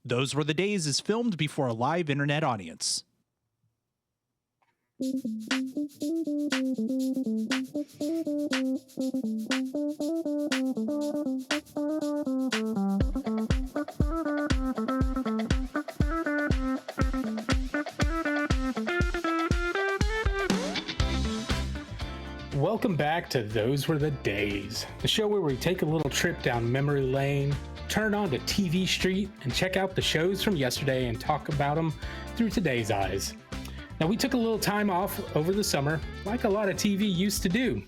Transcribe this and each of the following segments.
Those Were the Days is filmed before a live internet audience. Welcome back to Those Were the Days, the show where we take a little trip down memory lane, turn on to TV Street, and check out the shows from yesterday and talk about them through today's eyes. Now, we took a little time off over the summer, like a lot of TV used to do.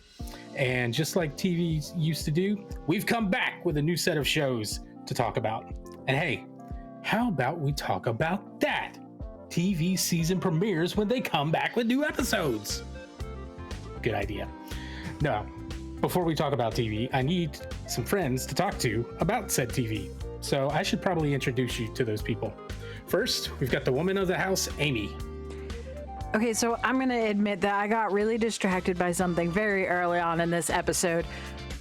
And just like TV used to do, we've come back with a new set of shows to talk about. And hey, how about we talk about that? TV season premieres when they come back with new episodes. Good idea. Now, before we talk about TV, I need some friends to talk to about said TV. So I should probably introduce you to those people. First, we've got the woman of the house, Amy. Okay, so I'm going to admit that I got really distracted by something very early on in this episode.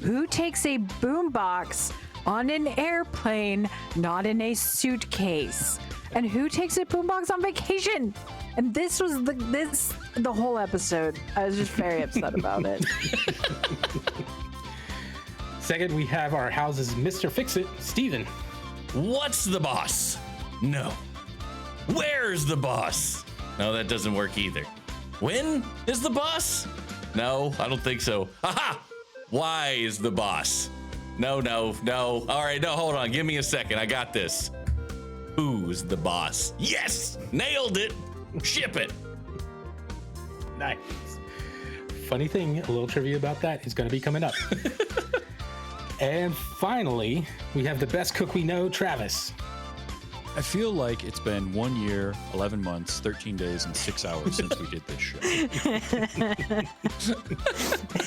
Who takes a boombox on an airplane, not in a suitcase? And who takes a boombox on vacation? And this was the whole episode. I was just very upset about it. Second, we have our house's Mr. Fix-It, Steven. What's the boss? No. Where's the boss? No, that doesn't work either. When is the boss? No, I don't think so. Aha! Why is the boss? No. All right, no, hold on. Give me a second. I got this. Who's the boss? Yes! Nailed it! Ship it! Nice. Funny thing, a little trivia about that is going to be coming up. And finally, we have the best cook we know, Travis. I feel like it's been 1 year, 11 months, 13 days, and 6 hours since we did this show.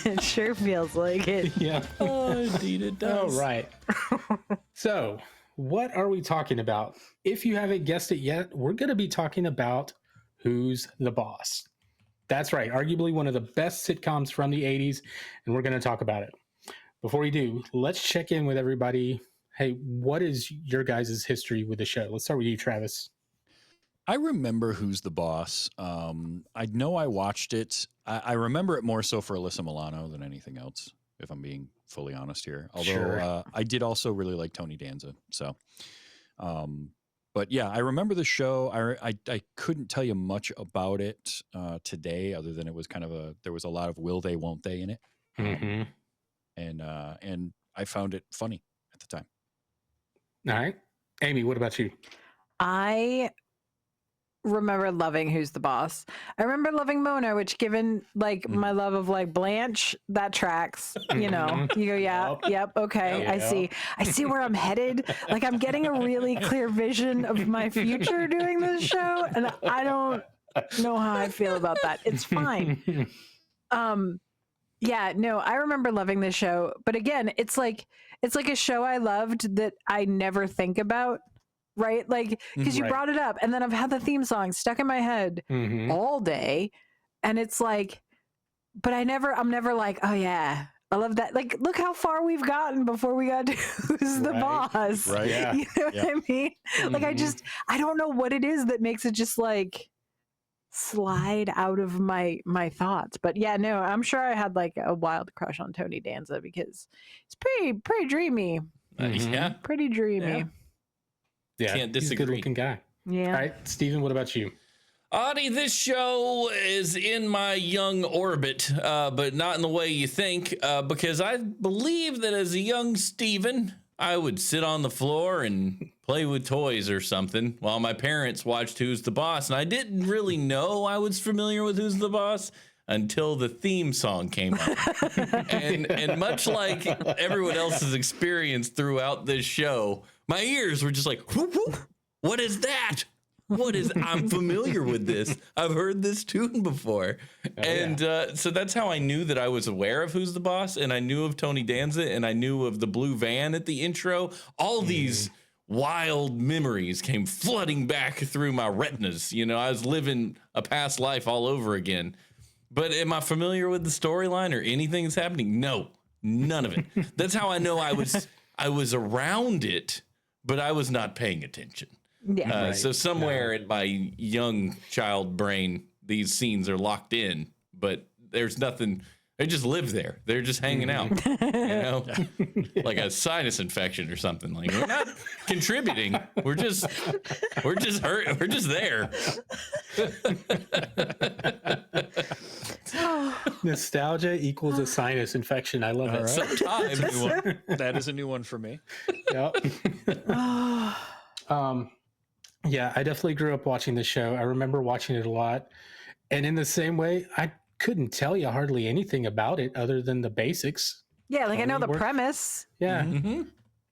It sure feels like it. Yeah. Oh, indeed it does. All right. So, what are we talking about? If you haven't guessed it yet, we're going to be talking about Who's the Boss. That's right. Arguably one of the best sitcoms from the 80s, and we're going to talk about it. Before we do, let's check in with everybody. Hey, what is your guys' history with the show? Let's start with you, Travis. I remember Who's the Boss. I know I watched it. I remember it more so for Alyssa Milano than anything else, if I'm being fully honest here. Although Sure. I did also really like Tony Danza. So, but yeah, I remember the show. I couldn't tell you much about it today, other than it was kind of there was a lot of will they, won't they in it. Mm-hmm. And I found it funny at the time. All right. Amy, what about you? I remember loving Who's the Boss. I remember loving Mona, which given like my love of like Blanche, that tracks, you know, you go, yep, okay. Yeah. I see where I'm headed. Like I'm getting a really clear vision of my future doing this show. And I don't know how I feel about that. It's fine. Yeah, no, I remember loving this show, but again, it's like a show I loved that I never think about, right? Like, because you Right. brought it up, and then I've had the theme song stuck in my head Mm-hmm. all day, and it's like, but I'm never like, oh yeah, I love that. Like, look how far we've gotten before we got to Who's the Right. Boss. Right. Yeah. You know what I mean? Like, Mhm. I don't know what it is that makes it just like slide out of my thoughts. But yeah, no, I'm sure I had like a wild crush on Tony Danza because it's pretty dreamy. Mhm. Yeah, Pretty dreamy. Yeah. Can't He's a disagree. good-looking guy. Yeah. All right, Steven, what about you? Audie, this show is in my young orbit, but not in the way you think, because I believe that as a young Steven, I would sit on the floor and play with toys or something while my parents watched Who's the Boss. And I didn't really know I was familiar with Who's the Boss until the theme song came up. and much like everyone else's experience throughout this show, my ears were just like, whoop, whoop, what is that? I'm familiar with this. I've heard this tune before. So that's how I knew that I was aware of Who's the Boss, and I knew of Tony Danza, and I knew of the blue van at the intro. All these wild memories came flooding back through my retinas. You know, I was living a past life all over again. But am I familiar with the storyline or anything that's happening? No, none of it. That's how I know I was around it, but I was not paying attention. Yeah. Right. So somewhere in my young child brain, these scenes are locked in, but there's nothing. They just live there. They're just hanging out, like a sinus infection or something. Like we're not contributing. We're just hurt. We're just there. Nostalgia equals a sinus infection. I love it. Sometimes. That is a new one for me. Yep. Yeah, I definitely grew up watching the show. I remember watching it a lot. And in the same way, I couldn't tell you hardly anything about it other than the basics. Yeah, like I know the Work- premise. Yeah, Mm-hmm.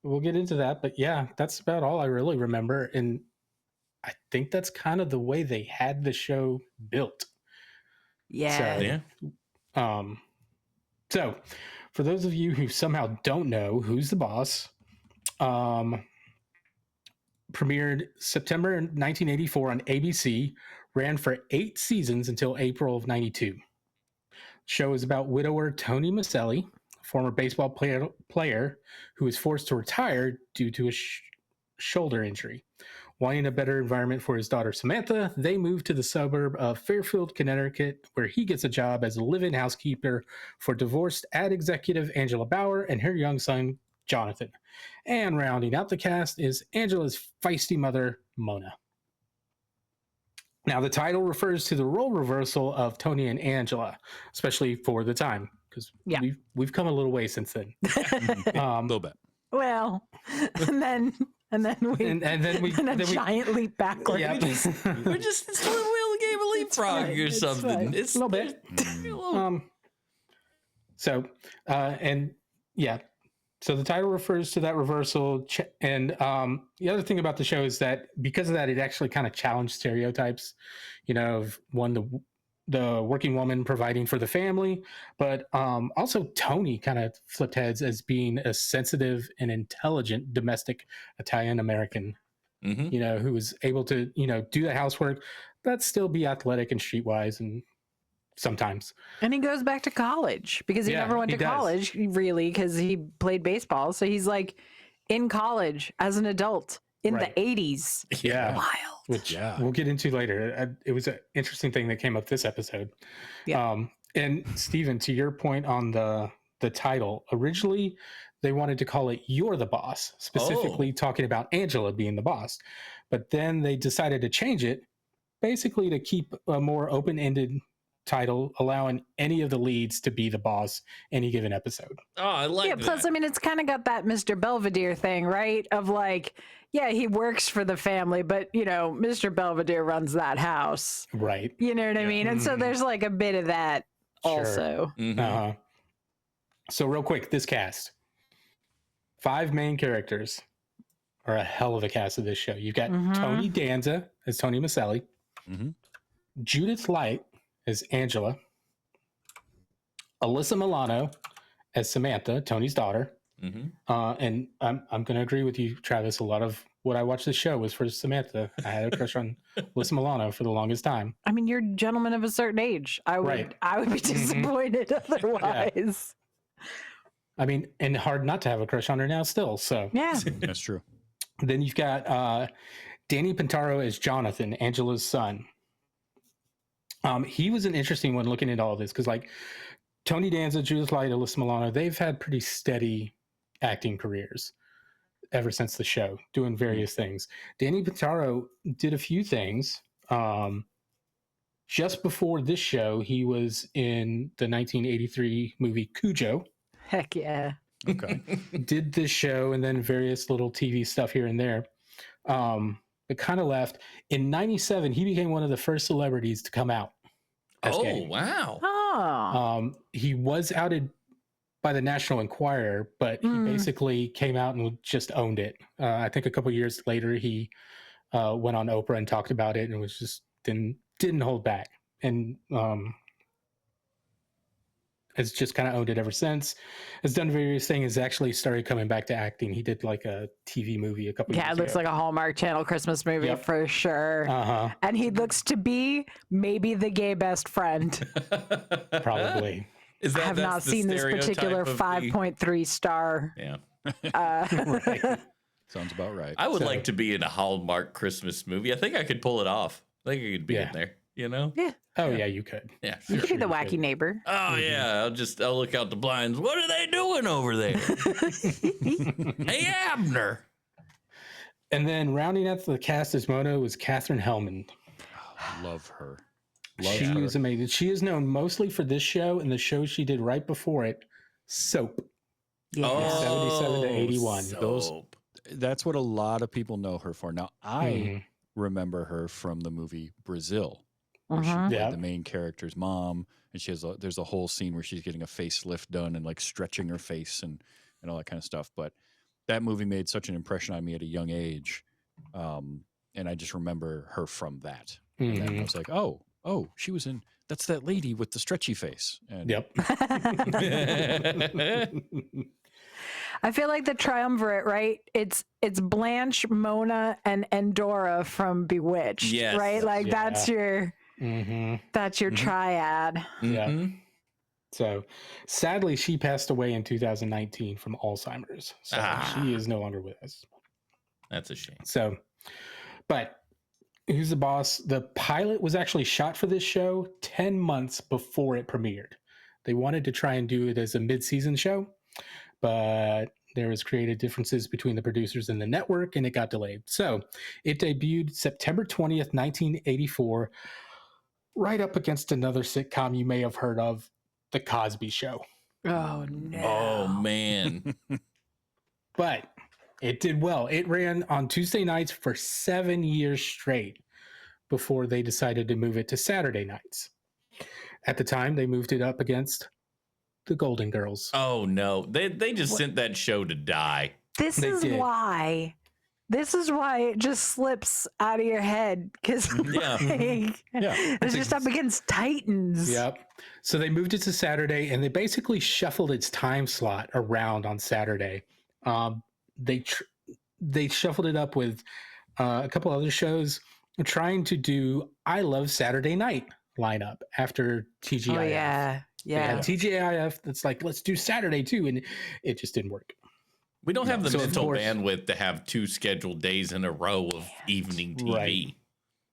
we'll get into that. But yeah, that's about all I really remember. And I think that's kind of the way they had the show built. Yeah. Yeah. So for those of you who somehow don't know Who's the Boss, premiered September 1984 on ABC, ran for 8 seasons until April of 92. Show is about widower Tony Maselli, former baseball player who was forced to retire due to a shoulder injury. Wanting a better environment for his daughter Samantha, they moved to the suburb of Fairfield, Connecticut, where he gets a job as a live-in housekeeper for divorced ad executive Angela Bauer and her young son Jonathan. And rounding out the cast is Angela's feisty mother, Mona. Now, the title refers to the role reversal of Tony and Angela, especially for the time, because we've come a little way since then. A little bit. Well, and then we And then we and a then we- giant leap backward. Yeah. We're just it's a little game of leapfrog fine, or it's something. fine. It's A little bit. So the title refers to that reversal, and the other thing about the show is that because of that, it actually kind of challenged stereotypes, of the working woman providing for the family, but also Tony kind of flipped heads as being a sensitive and intelligent domestic Italian American, Mm-hmm. who was able to do the housework, but still be athletic and streetwise and. Sometimes. And he goes back to college because he never went to he does. college, really, because he played baseball. So he's like in college as an adult in Right. the 80s. Yeah. Wild. Which Yeah. we'll get into later. It was an interesting thing that came up this episode. Yeah. And Stephen, to your point on the title, originally they wanted to call it You're the Boss, specifically talking about Angela being the boss. But then they decided to change it basically to keep a more open-ended title, allowing any of the leads to be the boss any given episode. Oh, I like Yeah, that. plus, I mean, it's kind of got that Mr. Belvedere thing, right? Of like, yeah, he works for the family, but, Mr. Belvedere runs that house. Right. You know what I mean? And so Mhm. there's like a bit of that Sure. also. Mhm. Uh-huh. So real quick, this cast. 5 main characters are a hell of a cast of this show. You've got Mhm. Tony Danza as Tony Maselli, Mhm. Judith Light as Angela, Alyssa Milano as Samantha, Tony's daughter. Mhm. And I'm going to agree with you, Travis. A lot of what I watched the show was for Samantha. I had a crush on Alyssa Milano for the longest time. I mean, you're a gentleman of a certain age. I would Right. be disappointed otherwise. I mean, and hard not to have a crush on her now still. So Yeah. That's true. then you've got Danny Pintaro as Jonathan, Angela's son. He was an interesting one looking at all this because, like, Tony Danza, Judith Light, Alyssa Milano, they've had pretty steady acting careers ever since the show, doing various things. Danny Pintaro did a few things. Just before this show, he was in the 1983 movie Cujo. Heck yeah. Okay. Did this show and then various little TV stuff here and there. But kind of left. In 97, he became one of the first celebrities to come out as Oh, gay. wow. Oh. He was outed by the National Enquirer, but he basically came out and just owned it. I think a couple years later, he went on Oprah and talked about it and was just didn't hold back. And has just kind of owned it ever since. Has done various things. Actually started coming back to acting. He did like a TV movie a couple years Yeah, ago. it looks like a Hallmark Channel Christmas movie Yep. for sure. Uh-huh. And he looks to be maybe the gay best friend. Probably. Is I that have that's not the seen this stereotype particular of the- 5.3 star. Yeah. Right. Sounds about right. I would like to be in a Hallmark Christmas movie. I think I could pull it off. I think I could be in there, you know? Yeah. Oh, yeah, you could. Yeah. You Sure. could be the wacky neighbor. Oh, yeah. I'll look out the blinds. What are they doing over there? Hey, Abner. And then rounding out the cast as Mona was Katherine Hellman. Love her. She is amazing. She is known mostly for this show and the show she did right before it, Soap. Yeah. 77 to 81. Soap. That's what a lot of people know her for. Now, I remember her from the movie Brazil, where she played the main character's mom, and there's a whole scene where she's getting a facelift done and like stretching her face and all that kind of stuff. But that movie made such an impression on me at a young age, and I just remember her from that. And then I was like, oh, she was in. That's that lady with the stretchy face. And Yep. I feel like the triumvirate, right? It's Blanche, Mona, and Endora from Bewitched, Yes. right? Like that's your Mm-hmm. triad. Yeah. So sadly, she passed away in 2019 from Alzheimer's. So she is no longer with us. That's a shame. So, but who's the boss? The pilot was actually shot for this show 10 months before it premiered. They wanted to try and do it as a mid-season show, but there was creative differences between the producers and the network, and it got delayed. So it debuted September 20th, 1984, right up against another sitcom you may have heard of, The Cosby Show. Oh no! Oh man. But it did well. It ran on Tuesday nights for 7 years straight before they decided to move it to Saturday nights. At the time, they moved it up against the Golden Girls. Oh no. They just sent that show to die. This They is did. why. This is why it just slips out of your head because Yeah. it's just up against Titans. Yep. So they moved it to Saturday, and they basically shuffled its time slot around on Saturday. They shuffled it up with a couple other shows, trying to do I Love Saturday Night lineup after TGIF. Oh yeah, They had yeah. TGIF that's like, let's do Saturday too, and it just didn't work. We don't have the So, of mental course- bandwidth to have 2 scheduled days in a row of evening TV. Right.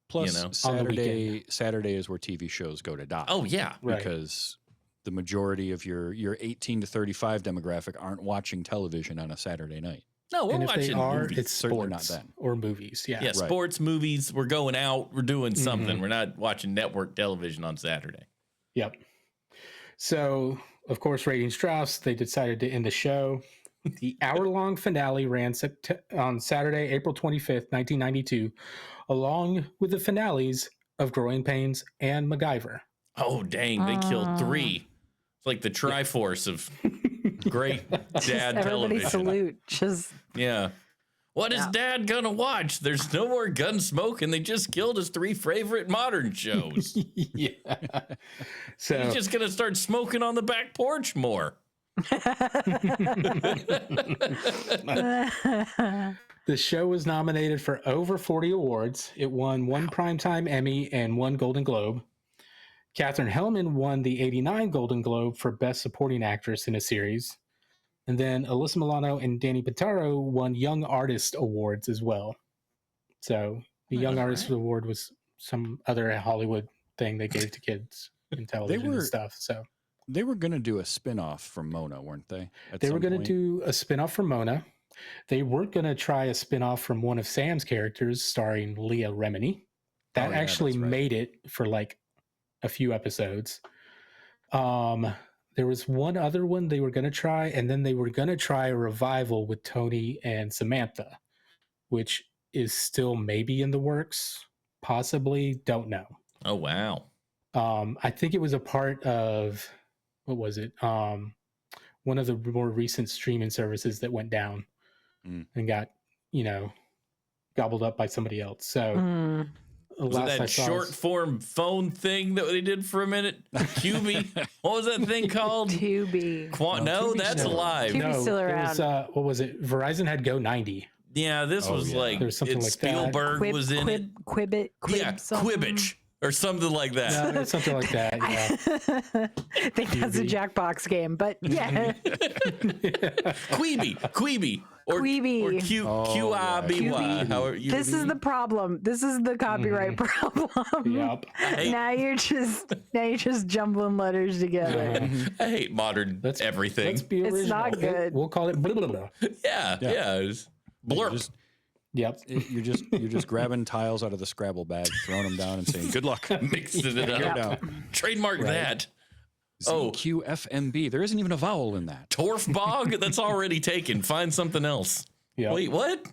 plus, you know, on the Saturday is where TV shows go to die. Oh yeah. Right. Because the majority of your 18 to 35 demographic aren't watching television on a Saturday night. No, we're And if they watching are, movies. it's Certainly not sports then. or movies. Yeah. Yeah, sports, movies. We're going out. We're doing something. Mhm. We're not watching network television on Saturday. Yep. So, of course, ratings drops. They decided to end the show. The hour-long finale ran on Saturday, April 25th, 1992, along with the finales of Growing Pains and MacGyver. Oh, dang. They killed 3. It's like the Triforce of great dad Everybody television. salute. Just Yeah. What is Dad gonna watch? There's no more gun smoke, and they just killed his 3 favorite modern shows. Yeah. So, He's just gonna start smoking on the back porch more. the show was nominated for over 40 awards. It won 1 Primetime Emmy and 1 Golden Globe. Katherine Hellman won the '89 Golden Globe for Best Supporting Actress in a Series. And then Alyssa Milano and Danny Pintaro won Young Artist Awards as well. So the Young Artist Award was some other Hollywood thing they gave to kids in television and stuff. So They were going to do a spin-off from Mona, weren't they? they were going to do a spinoff from Mona. They were going to try a spinoff from one of Sam's characters starring Leah Remini. That Oh, yeah, actually that's right. made it for like a few episodes. There was one other one they were going to try, and then they were going to try a revival with Tony and Samantha, which is still maybe in the works, possibly, don't know. Oh, wow. I think it was a part of, what was it? One of the more recent streaming services that went down and got, gobbled up by somebody else. So Was it that short form phone thing that they did for a minute? QB? What was that thing called? Tubi. No, Tubi's that's still alive. Tubi's still there around. was, what was it? Verizon had Go Yeah, this was yeah. like There's something like that. Spielberg was in it. Quibbit. Yeah, something. Quibbage. or something like that. No, something like that. Yeah. I think that's a Jackbox game, but yeah. Queeby, or Queeby. or Q QIBY. However you This is the problem. This is the copyright problem. Yep. Now you're just jumbling letters together. I hate modern everything. Let's be original. It's not good. We'll call it blah, blah, blah. Yeah. It's blurp. Yep. You're just grabbing tiles out of the Scrabble bag, throwing them down, and saying, "Good luck." Mixing it up. Down. Trademark that. ZQFMB. There isn't even a vowel in that. Torfbog? That's already taken. Find something else. Yep. Wait, what?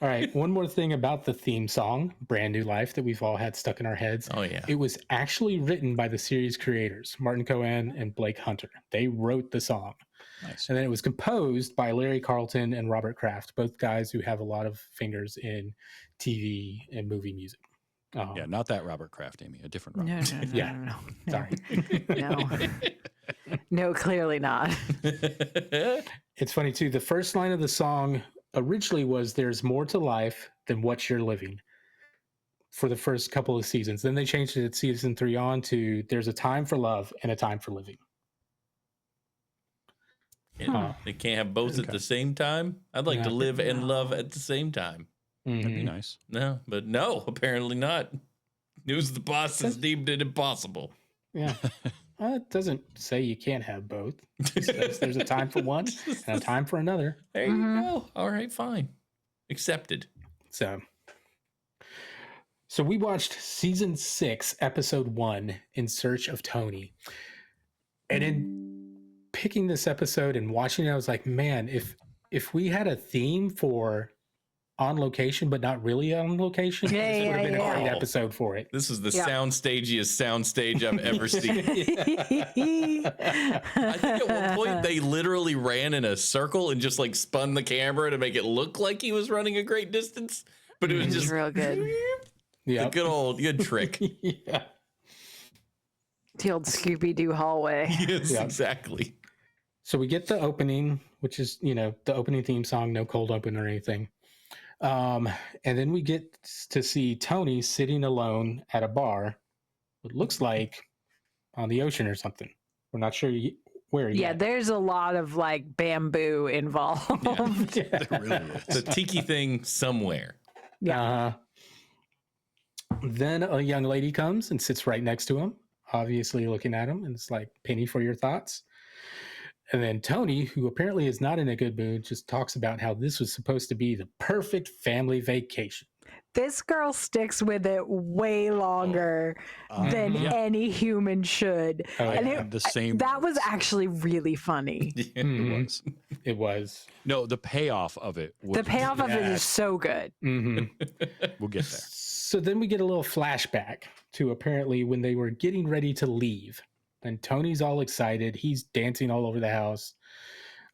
All right. One more thing about the theme song, Brand New Life, that we've all had stuck in our heads. Oh, yeah. It was actually written by the series creators, Martin Cohen and Blake Hunter. They wrote the song. Nice. And then it was composed by Larry Carlton and Robert Kraft, both guys who have a lot of fingers in TV and movie music. Yeah, not that Robert Kraft, Amy. A different Robert. No. Yeah. Sorry. No, clearly not. It's funny too. The first line of the song originally was "There's more to life than what you're living." For the first couple of seasons, then they changed it at season 3 on to "There's a time for love and a time for living." They can't have both at the same time. I'd like to live and love at the same time. That'd be nice. No, but no, apparently not. News the boss has deemed it impossible. Yeah. It doesn't say you can't have both. It says there's a time for one and a time for another. There you go. All right, fine. Accepted. So we watched season 6, episode 1, In Search of Tony. And in picking this episode and watching it, I was like, man, if we had a theme for on location, but not really on location, this would have been a great episode for it. This is the soundstagiest soundstage I've ever seen. I think at one point they literally ran in a circle and just like spun the camera to make it look like he was running a great distance, but it was just real good. Yeah, good trick. Yeah. The old Scooby-Doo hallway. Yes, exactly. So we get the opening, which is, the opening theme song, no cold open or anything. And then we get to see Tony sitting alone at a bar. It looks like on the ocean or something. We're not sure where yet. Yeah, there's a lot of like bamboo involved. Yeah. Really it's a tiki thing somewhere. Yeah. Then a young lady comes and sits right next to him, obviously looking at him, and it's like, "Penny for your thoughts." And then Tony, who apparently is not in a good mood, just talks about how this was supposed to be the perfect family vacation. This girl sticks with it way longer than any human should. And that was actually really funny. It was. No, the payoff of it. The payoff of it is so good. Mm-hmm. We'll get there. So then we get a little flashback to apparently when they were getting ready to leave. And Tony's all excited. He's dancing all over the house.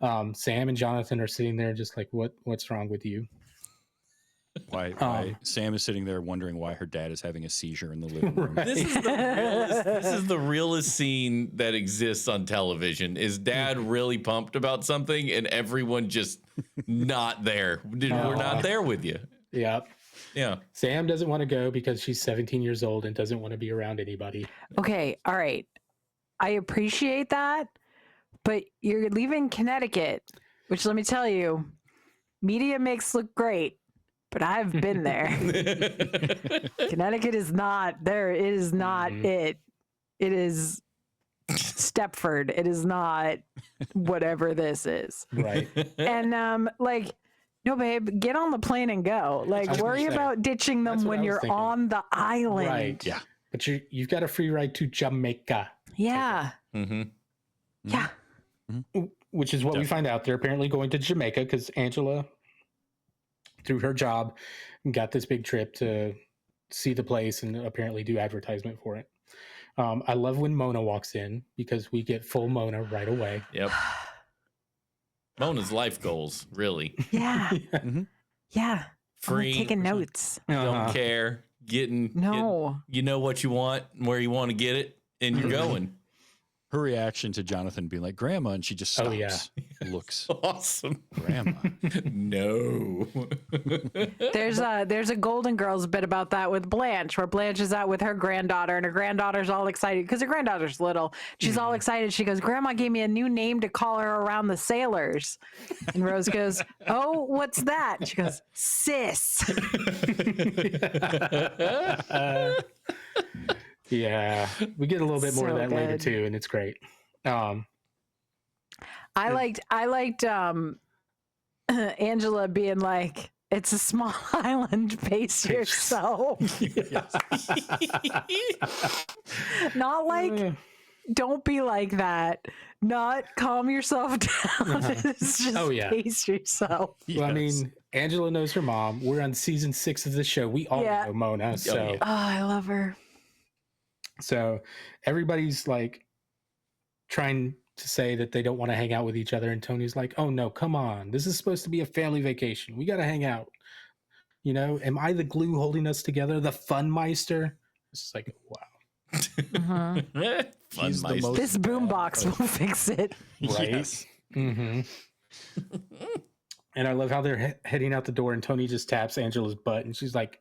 Sam and Jonathan are sitting there just like, what's wrong with you? Why Sam is sitting there wondering why her dad is having a seizure in the living room. Right. This is the realest scene that exists on television. Is dad really pumped about something and everyone just not there? We're not there with you. Yep. Yeah. Sam doesn't want to go because she's 17 years old and doesn't want to be around anybody. Okay. All right. I appreciate that, but you're leaving Connecticut, which let me tell you, media makes look great, but I've been there. Connecticut is not there. It is not it. It is Stepford. It is not whatever this is. Right. And no, babe, get on the plane and go. Like, worry about ditching them when you're on the island. Right. Yeah. But you've got a free ride to Jamaica. Yeah. Mm-hmm. Yeah. Which is what we find out. They're apparently going to Jamaica because Angela, through her job, got this big trip to see the place and apparently do advertisement for it. I love when Mona walks in because we get full Mona right away. Yep. Mona's life goals, really. Yeah. Yeah. Free. I'm taking notes. Don't care. You know what you want, where you want to get it, and you're going. Her reaction to Jonathan being like, Grandma, and she just stops. Oh, yeah. Looks, Awesome. Grandma. No. There's a Golden Girls bit about that with Blanche, where Blanche is out with her granddaughter, and her granddaughter's all excited because her granddaughter's little. She's all excited. She goes, "Grandma gave me a new name to call her around the sailors." And Rose goes, "Oh, what's that?" She goes, "Sis." Yeah, we get a little bit more of So that later good. too, and it's great. I liked Angela being like, "It's a small island, pace yourself." Not like, don't be like that. Not calm yourself down. It's just Oh, yeah. pace yourself. Well, I Yes. mean, Angela knows her mom. We're on season 6 of the show. We all Yeah. know Mona, so yeah. Oh, I love her. so everybody's like trying to say that they don't want to hang out with each other, and Tony's like, "Oh no, come on! This is supposed to be a family vacation. We got to hang out. You know, am I the glue holding us together? The fun meister?" It's just like, wow, Mhm. Fun He's the mice. most- This boombox will fix it. right? Yes. Mm-hmm. And I love how they're heading out the door, and Tony just taps Angela's butt, and she's like,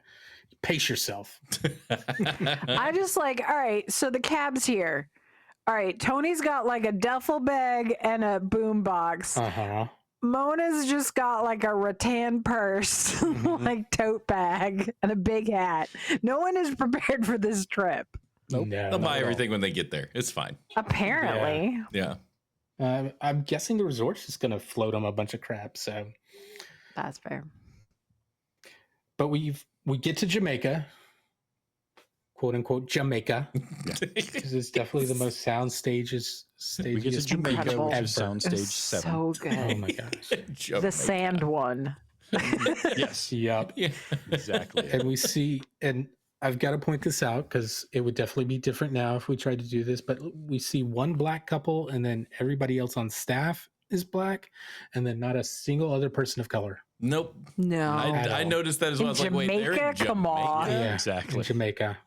"Pace yourself." I just like, all right, so the cab's here. All right, Tony's got like a duffel bag and a boombox. Uh-huh. Mona's just got like a rattan purse, Mhm. like tote bag, and a big hat. No one is prepared for this trip, Nope. They'll No, buy not at all. everything when they get there. It's fine. apparently. Yeah. I'm guessing the resort's just going to float them a bunch of crap. So, That's fair. but we get to Jamaica, quote unquote Jamaica, because it's definitely the most sound stages. We get to Jamaica, Incredible. which is It Soundstage was 7. so Oh good. my gosh! The sand one. Yes, Yep. Yeah. exactly. And we see, and I've got to point this out because it would definitely be different now if we tried to do this. But we see one black couple, and then everybody else on staff is black, and then not a single other person of color. Nope. No. I noticed that as well. I was like, wait, they're in Jamaica? Come on. Jamaica? In Exactly. Jamaica.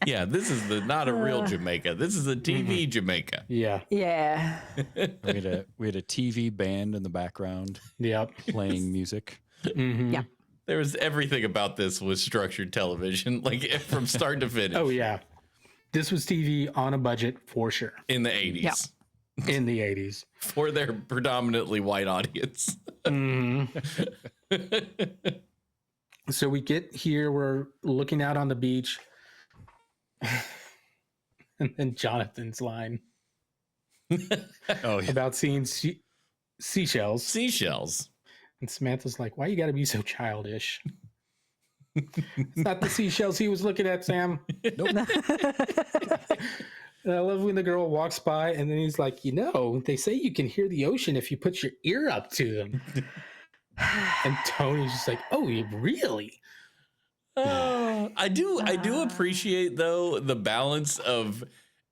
Yeah, this is not a real Jamaica. This is a TV Jamaica. Yeah. Yeah. We had a TV band in the background Yep. playing music. Mhm. Yeah. There was everything about this was structured television, like from start to finish. Oh yeah. This was TV on a budget for sure In the 80s Yeah. in the 80s. for their predominantly white audience. Mhm. So we get here, we're looking out on the beach. And then Jonathan's line Oh, yeah. about seeing seashells. Seashells. And Samantha's like, "Why you got to be so childish?" It's not the seashells he was looking at, Sam. And I love when the girl walks by and then he's like, they say you can hear the ocean if you put your ear up to them. And Tony's just like, "Oh, you really?" Oh, I do appreciate though the balance of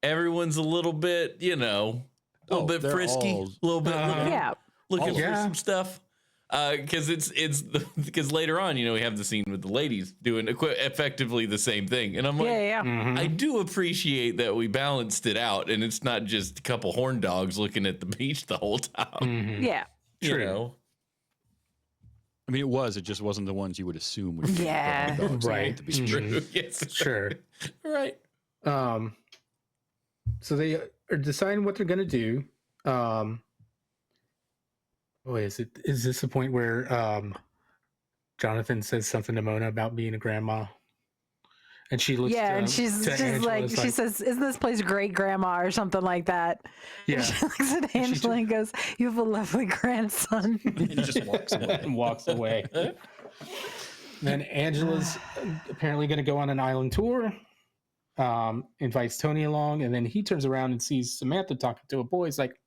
everyone's a little bit, a little Oh, bit they're frisky, all- a little bit Yeah. looking for yeah. some stuff. Because because later on, we have the scene with the ladies doing effectively the same thing, and I'm like, Yeah. Mhm. I do appreciate that we balanced it out, and it's not just a couple horn dogs looking at the beach the whole time. Mhm. Yeah. True. I mean, it just wasn't the ones you would assume would be Yeah. dogs Right. at the beach. Mhm. True. Yes. Sure. Right. So they are deciding what they're gonna do. Is this the point where Jonathan says something to Mona about being a grandma? And she looks Yeah, to, and she's to Angela, like, is she says, "Isn't this place great, Grandma?" or something like that. yeah, And she looks at Angela and goes, "You have a lovely grandson." And he just walks away. and walks away. Then Angela's apparently going to go on an island tour. Invites Tony along, and then he turns around and sees Samantha talking to a boy. He's like,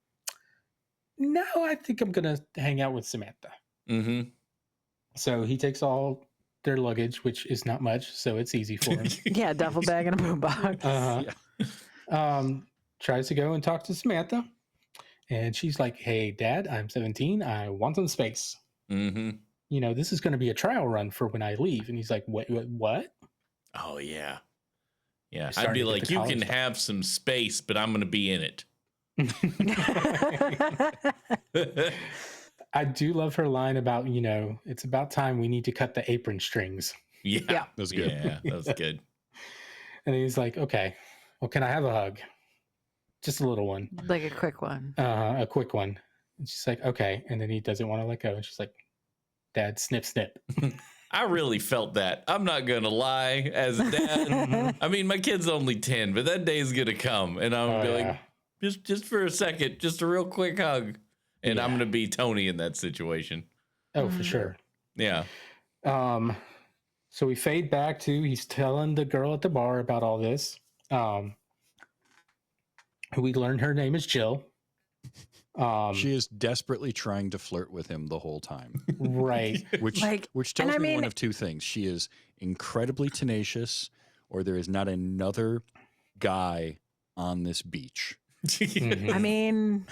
"No, I think I'm going to hang out with Samantha." Mm-hmm. So he takes all their luggage, which is not much, so it's easy for him. Yeah, duffel bag and a boombox. Tries to go and talk to Samantha, and she's like, "Hey, Dad, I'm 17. I want some space. Mm-hmm. This is going to be a trial run for when I leave." And he's like, "What?" Oh yeah. Yeah. Starting I'd be to get like, the you college can stuff. have some space, but I'm gonna be in it. I do love her line about, it's about time we need to cut the apron strings. Yeah. That was good. Yeah, that was good. And he's like, okay, well, can I have a hug? Just a little one. Like a quick one. A quick one. And she's like, okay. And then he doesn't want to let go. And she's like, Dad, snip, snip. I really felt that. I'm not gonna lie. As a dad, I mean, my kid's only 10, but that day is gonna come, and I'm gonna be like, just for a second, just a real quick hug, and I'm gonna be Tony in that situation. Oh, for sure. Yeah. So we fade back to he's telling the girl at the bar about all this. We learned her name is Jill. She is desperately trying to flirt with him the whole time. Right. Which tells me one of two things. She is incredibly tenacious, or there is not another guy on this beach. I mean,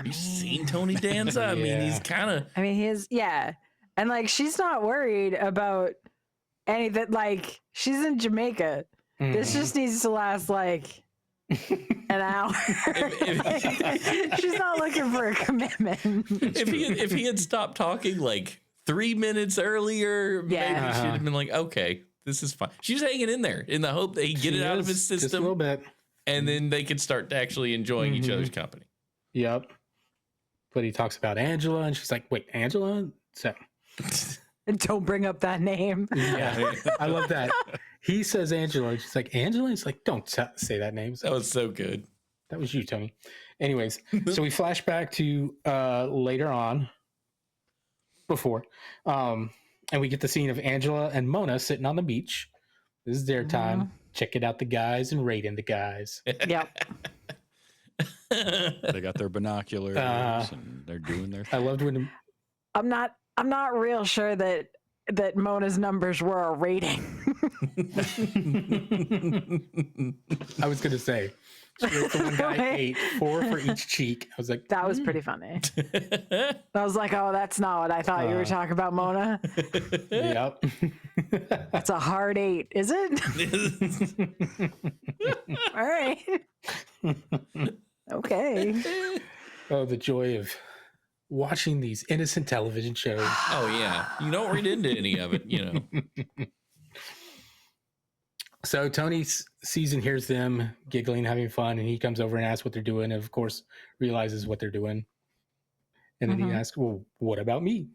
You've seen Tony Danza? I mean, he's kind of... I mean, and like, she's not worried about anything. Like, she's in Jamaica. This just needs to last like an hour. She's not looking for a commitment. If he had stopped talking like 3 minutes earlier, maybe she'd have been like, okay, this is fine. She's hanging in there in the hope that he'd get it out of his system just a little bit, and then they could start actually enjoying each other's company. Yep. But he talks about Angela, and she's like, wait, Angela? So Don't bring up that name. yeah, I love that. He says Angela, and she's like, Angela? He's like, don't say that name. That was so good. That was you, Tony. Anyways, so we flash back to later on, before, and we get the scene of Angela and Mona sitting on the beach. This is their time. Checking out the guys and rating the guys. Yep. They got their binoculars and they're doing their thing. I loved when I'm not real sure that Mona's numbers were a rating. I was gonna say she wrote the one guy 8, 4 for each cheek. I was like, That was pretty funny. I was like, oh, that's not what I thought you were talking about, Mona. yep. That's a hard 8, is it? All right. Okay. Oh, the joy of watching these innocent television shows. Oh yeah, you don't read into any of it, you know. So Tony sees and hears them giggling, having fun, and he comes over and asks what they're doing, and of course realizes what they're doing. And then he asks, well, what about me?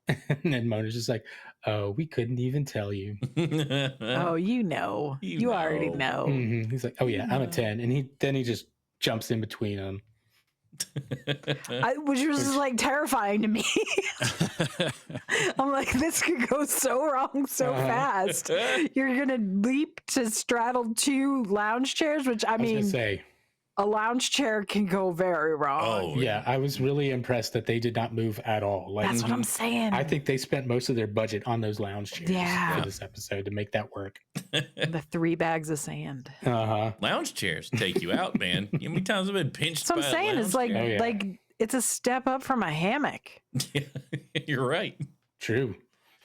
And then Mona's just like, oh, we couldn't even tell you. Oh, you know. You already know. He's like, oh yeah, I'm a 10. And he just jumps in between them. Which was just like terrifying to me. I'm like, this could go so wrong so fast. You're gonna leap to straddle 2 lounge chairs, which I mean, was gonna say, a lounge chair can go very wrong. Oh yeah, I was really impressed that they did not move at all. Like, That's what I'm saying. I think they spent most of their budget on those lounge chairs for this episode to make that work. The 3 bags of sand. Lounge chairs take you out, man. How many times have I been pinched? So I'm by a saying it's like lounge chair? like it's a step up from a hammock. You're right. True.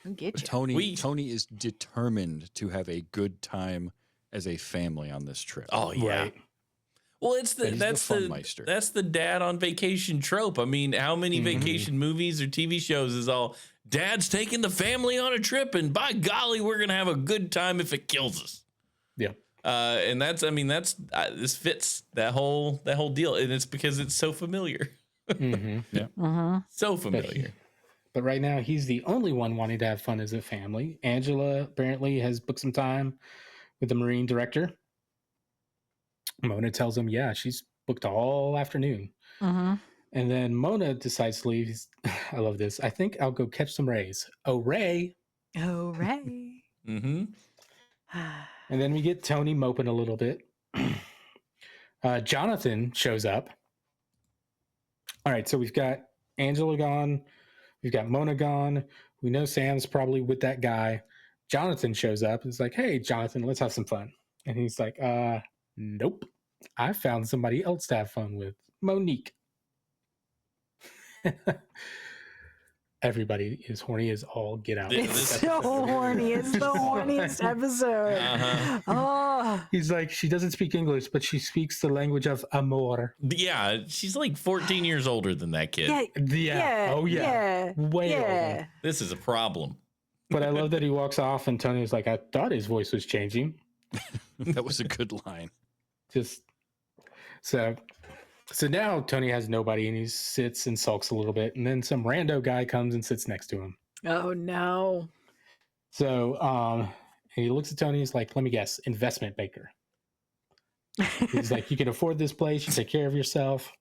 I get you. Tony is determined to have a good time as a family on this trip. Oh yeah. Right. Well, it's That's the dad on vacation trope. I mean, how many vacation movies or TV shows is all dad's taking the family on a trip, and by golly, we're gonna have a good time if it kills us. Yeah. And this fits that whole deal, and it's because it's so familiar. So familiar. But right now, he's the only one wanting to have fun as a family. Angela apparently has booked some time with the Marine director. Mona tells him, yeah, she's booked all afternoon. And then Mona decides to leave. I love this. I think I'll go catch some rays. Oh, Ray. Oh, Ray. And then we get Tony moping a little bit. Jonathan shows up. All right, so we've got Angela gone. We've got Mona gone. We know Sam's probably with that guy. Jonathan shows up. It's like, hey, Jonathan, let's have some fun. And he's like, nope. I found somebody else to have fun with. Monique. everybody is horny as all get out. It's so horny. It's the horniest episode. Oh, He's like, she doesn't speak English, but she speaks the language of amor. Yeah, she's like 14 years older than that kid. yeah. Oh yeah. Way older. This is a problem. But I love that he walks off and Tony's like, I thought his voice was changing. That was a good line. Just so now Tony has nobody and he sits and sulks a little bit, and then some rando guy comes and sits next to him. Oh no. So and he looks at Tony, he's like, let me guess, investment banker. He's like, you can afford this place, you take care of yourself.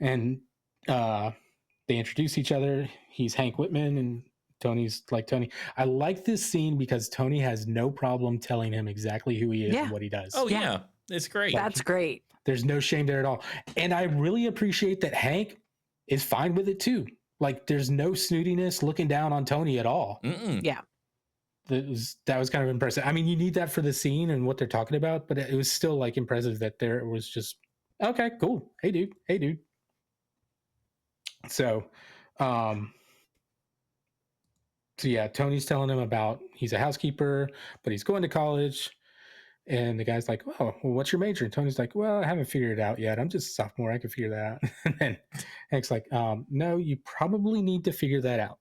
And they introduce each other. He's Hank Whitman and Tony's like Tony. I like this scene because Tony has no problem telling him exactly who he is and what he does. Oh yeah. It's great. That's great. There's no shame there at all. And I really appreciate that Hank is fine with it too. Like there's no snootiness looking down on Tony at all. Mm-mm. Yeah. That was kind of impressive. I mean, you need that for the scene and what they're talking about, but it was still like impressive that there was just, okay, cool. Hey dude. So yeah, Tony's telling him about he's a housekeeper, but he's going to college. And the guy's like, oh, well, what's your major? And Tony's like, well, I haven't figured it out yet. I'm just a sophomore. I can figure that out. And then Hank's like, no, you probably need to figure that out.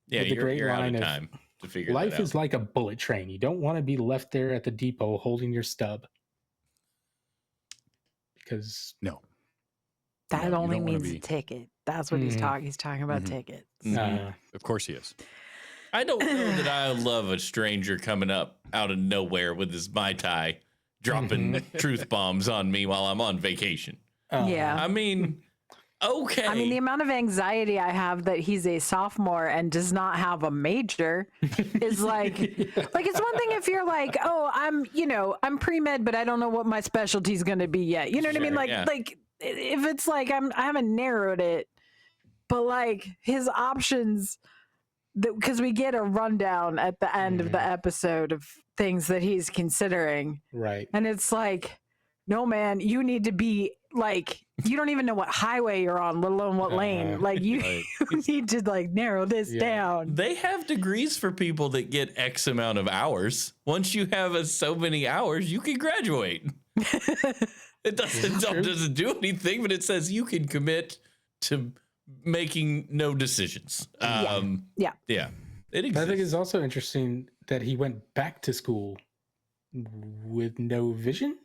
Yeah, you're out of time to figure that out. Life is like a bullet train. You don't want to be left there at the depot holding your stub. Because that only means a ticket. That's what he's talking. He's talking about tickets. Of course he is. I don't know that I love a stranger coming up out of nowhere with his Mai Tai dropping truth bombs on me while I'm on vacation. Yeah. I mean, okay. I mean, the amount of anxiety I have that he's a sophomore and does not have a major is like, like it's one thing if you're like, oh, I'm pre-med, but I don't know what my specialty is going to be yet. You know what I mean? Like, like if it's like I haven't narrowed it, but like his options, because we get a rundown at the end of the episode of things that he's considering. Right. And it's like, no, man, you need to be like, you don't even know what highway you're on, let alone what lane. Like you need to like narrow this down. They have degrees for people that get X amount of hours. Once you have so many hours, you can graduate. It doesn't do anything, but it says you can commit to making no decisions. Yeah. It exists. I think it's also interesting that he went back to school with no vision.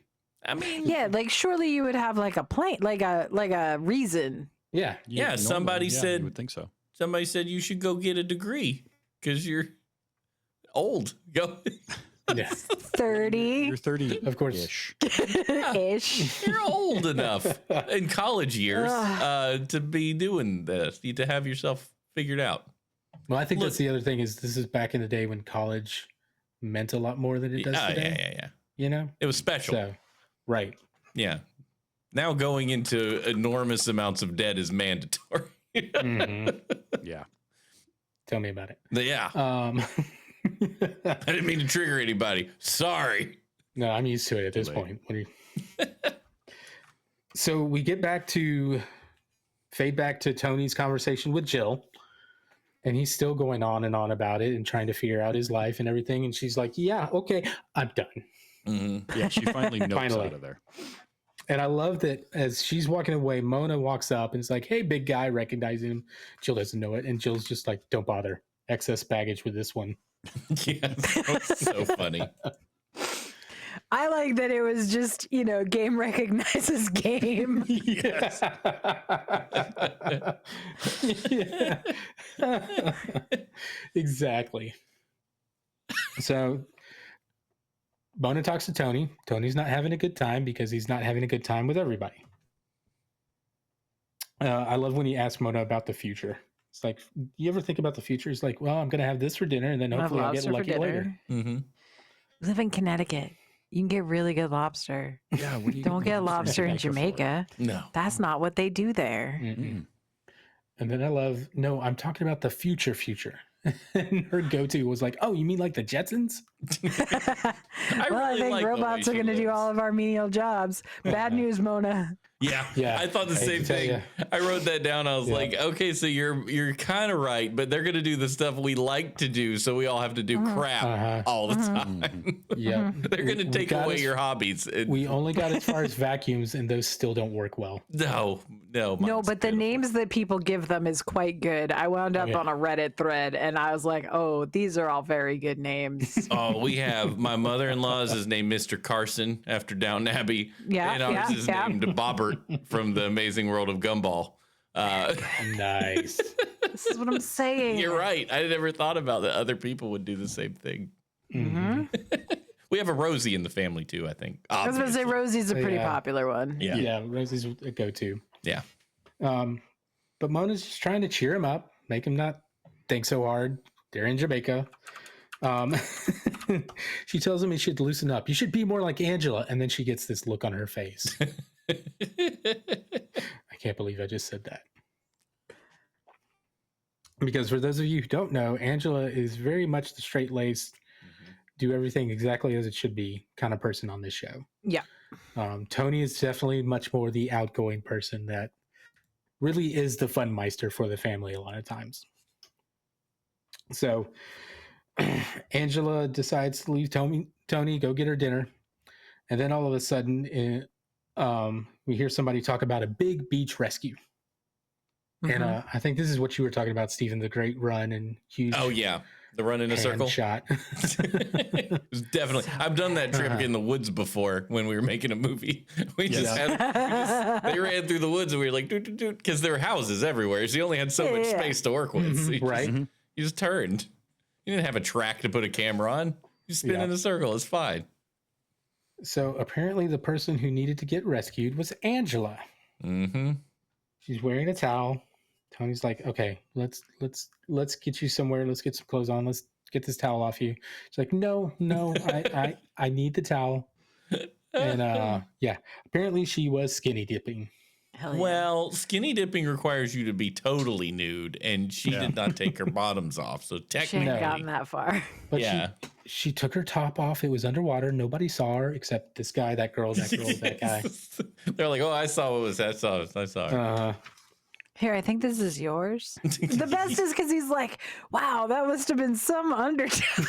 I mean, Yeah, like surely you would have like a plan, like a reason. Yeah. Yeah, somebody said- you would think so. somebody said you should go get a degree because you're old. Go. Yeah. 30 You're 30, Of course. ish. You're old enough in college years to be doing this. You to have yourself figured out. Well, I think that's the other thing is this is back in the day when college meant a lot more than it does today. Yeah. You know? It was special. So, right. Yeah. Now going into enormous amounts of debt is mandatory. Yeah. Tell me about it. Yeah. I didn't mean to trigger anybody. Sorry. No, I'm used to it at this point. So we fade back to Tony's conversation with Jill, and he's still going on and on about it and trying to figure out his life and everything. And she's like, yeah, okay, I'm done. Mm-hmm. Yeah, she finally notes out of there. And I love that as she's walking away, Mona walks up and is like, hey, big guy, recognizing him. Jill doesn't know it. And Jill's just like, don't bother. Excess baggage with this one. Yeah, so funny. I like that it was just, game recognizes game. Yes. Yeah. Exactly. So Mona talks to Tony. Tony's not having a good time because he's not having a good time with everybody. I love when he asks Mona about the future. It's like, you ever think about the future? It's like, well, I'm going to have this for dinner and then hopefully I'll get lucky later. Mm-hmm. Live in Connecticut. You can get really good lobster. Yeah, what do you Don't get lobster in Jamaica. No. That's not what they do there. Mm-mm. And then I'm talking about the future. And her go-to was like, oh, you mean like the Jetsons? I think robots are going to do all of our menial jobs. Bad news, Mona. Yeah, I thought the I hate same to tell thing. ya. I wrote that down. I was Yeah. like, okay, so you're kind of right, but they're gonna do the stuff we like to do, so we all have to do crap all the time. Yeah, They're gonna take away your hobbies. We only got as far as vacuums, and those still don't work well. No, No, mine's but the beautiful. names that people give them is quite good. I wound up yeah. on a Reddit thread and I was like, oh, these are all very good names. Oh, we have my mother-in-law's is named Mr. Carson after Downton Abbey. Yeah, and ours is yeah. named Bobbert from the Amazing World of Gumball. Nice. This is what I'm saying. You're right. I never thought about that other people would do the same thing. Mm-hmm. We have a Rosie in the family too, I think. I was going to say obviously. Rosie's a pretty Yeah. popular one. Yeah. Yeah, Rosie's a go-to. Yeah. But Mona's just trying to cheer him up, make him not think so hard. They're in Jamaica. She tells him he should loosen up. You should be more like Angela. And then she gets this look on her face. I can't believe I just said that. Because for those of you who don't know, Angela is very much the straight-laced, do everything exactly as it should be kind of person on this show. Yeah. Tony is definitely much more the outgoing person that really is the fun meister for the family a lot of times. So Angela decides to leave Tony, go get her dinner. And then all of a sudden, we hear somebody talk about a big beach rescue. And I think this is what you were talking about, Stephen, the great run and huge Oh yeah. The run in a hand circle. shot. It was definitely. I've done that trip in the woods before when we were making a movie. We just they ran through the woods and we were like, because there were houses everywhere. So you only had so much space to work with. So you right. you just turned. You didn't have a track to put a camera on. You spin in a circle. It's fine. So apparently the person who needed to get rescued was Angela. Mm-hmm. She's wearing a towel. Tony's like, okay, let's get you somewhere. Let's get some clothes on. Let's get this towel off you. She's like, no, I need the towel. And yeah, apparently she was skinny dipping. Hell yeah. Well, skinny dipping requires you to be totally nude, and she did not take her bottoms off. So She technically, ain't gotten that far. But yeah. she took her top off. It was underwater. Nobody saw her except this guy, that girl, that guy. They're like, oh, I saw what was that. I saw her. Here, I think this is yours. The best is because he's like, wow, that must have been some undertow.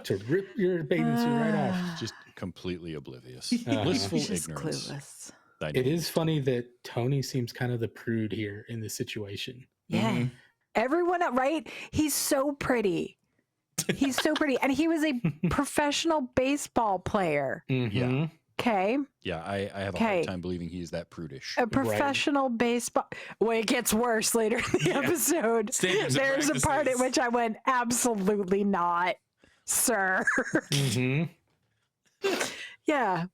To rip your bathing suit right off. Just completely oblivious. Uh-huh. Blissful He's just ignorance. clueless. It is funny that Tony seems kind of the prude here in this situation. Yeah. Everyone, right? He's so pretty. He's so pretty. And he was a professional baseball player. Mm-hmm. Okay. Yeah, I have a hard time believing he is that prudish. A professional baseball. Well, it gets worse later in the episode. Standards and There's a part at practices. which I went, absolutely not, sir. Mm-hmm. Yeah.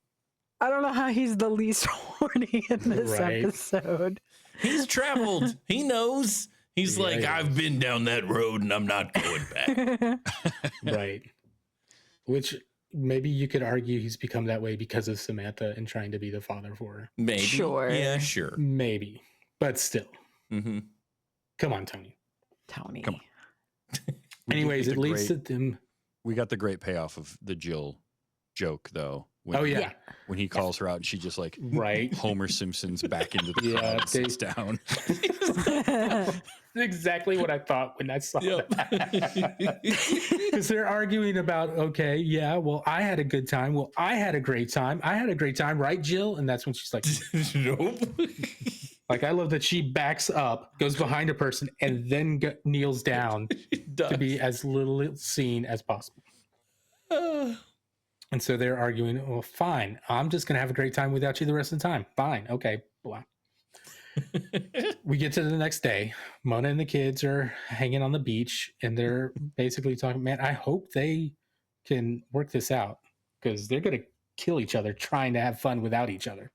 I don't know how he's the least horny in this Right. episode. He's traveled. He knows. He's Yeah, like, yeah. I've been down that road and I'm not going back. Right. Which maybe you could argue he's become that way because of Samantha and trying to be the father for her. Maybe. Sure. Yeah, sure. Maybe. But still. Mm-hmm. Come on, Tony. Tony. Come on. Anyways, it leads to them. We got the great payoff of the Jill joke, though. When, Oh, yeah. When he calls her out and she just like Right. Homer Simpson's back into the Yeah, crowd and sits down. Exactly what I thought when I saw that. Because they're arguing about, okay, yeah, well, I had a good time. Well, I had a great time. I had a great time, right, Jill? And that's when she's like, Nope. like, I love that she backs up, goes behind a person, and then kneels down to be as little seen as possible. And so they're arguing, well, fine. I'm just going to have a great time without you the rest of the time. Fine. Okay. Blah. We get to the next day. Mona and the kids are hanging on the beach and they're basically talking, man, I hope they can work this out because they're going to kill each other trying to have fun without each other.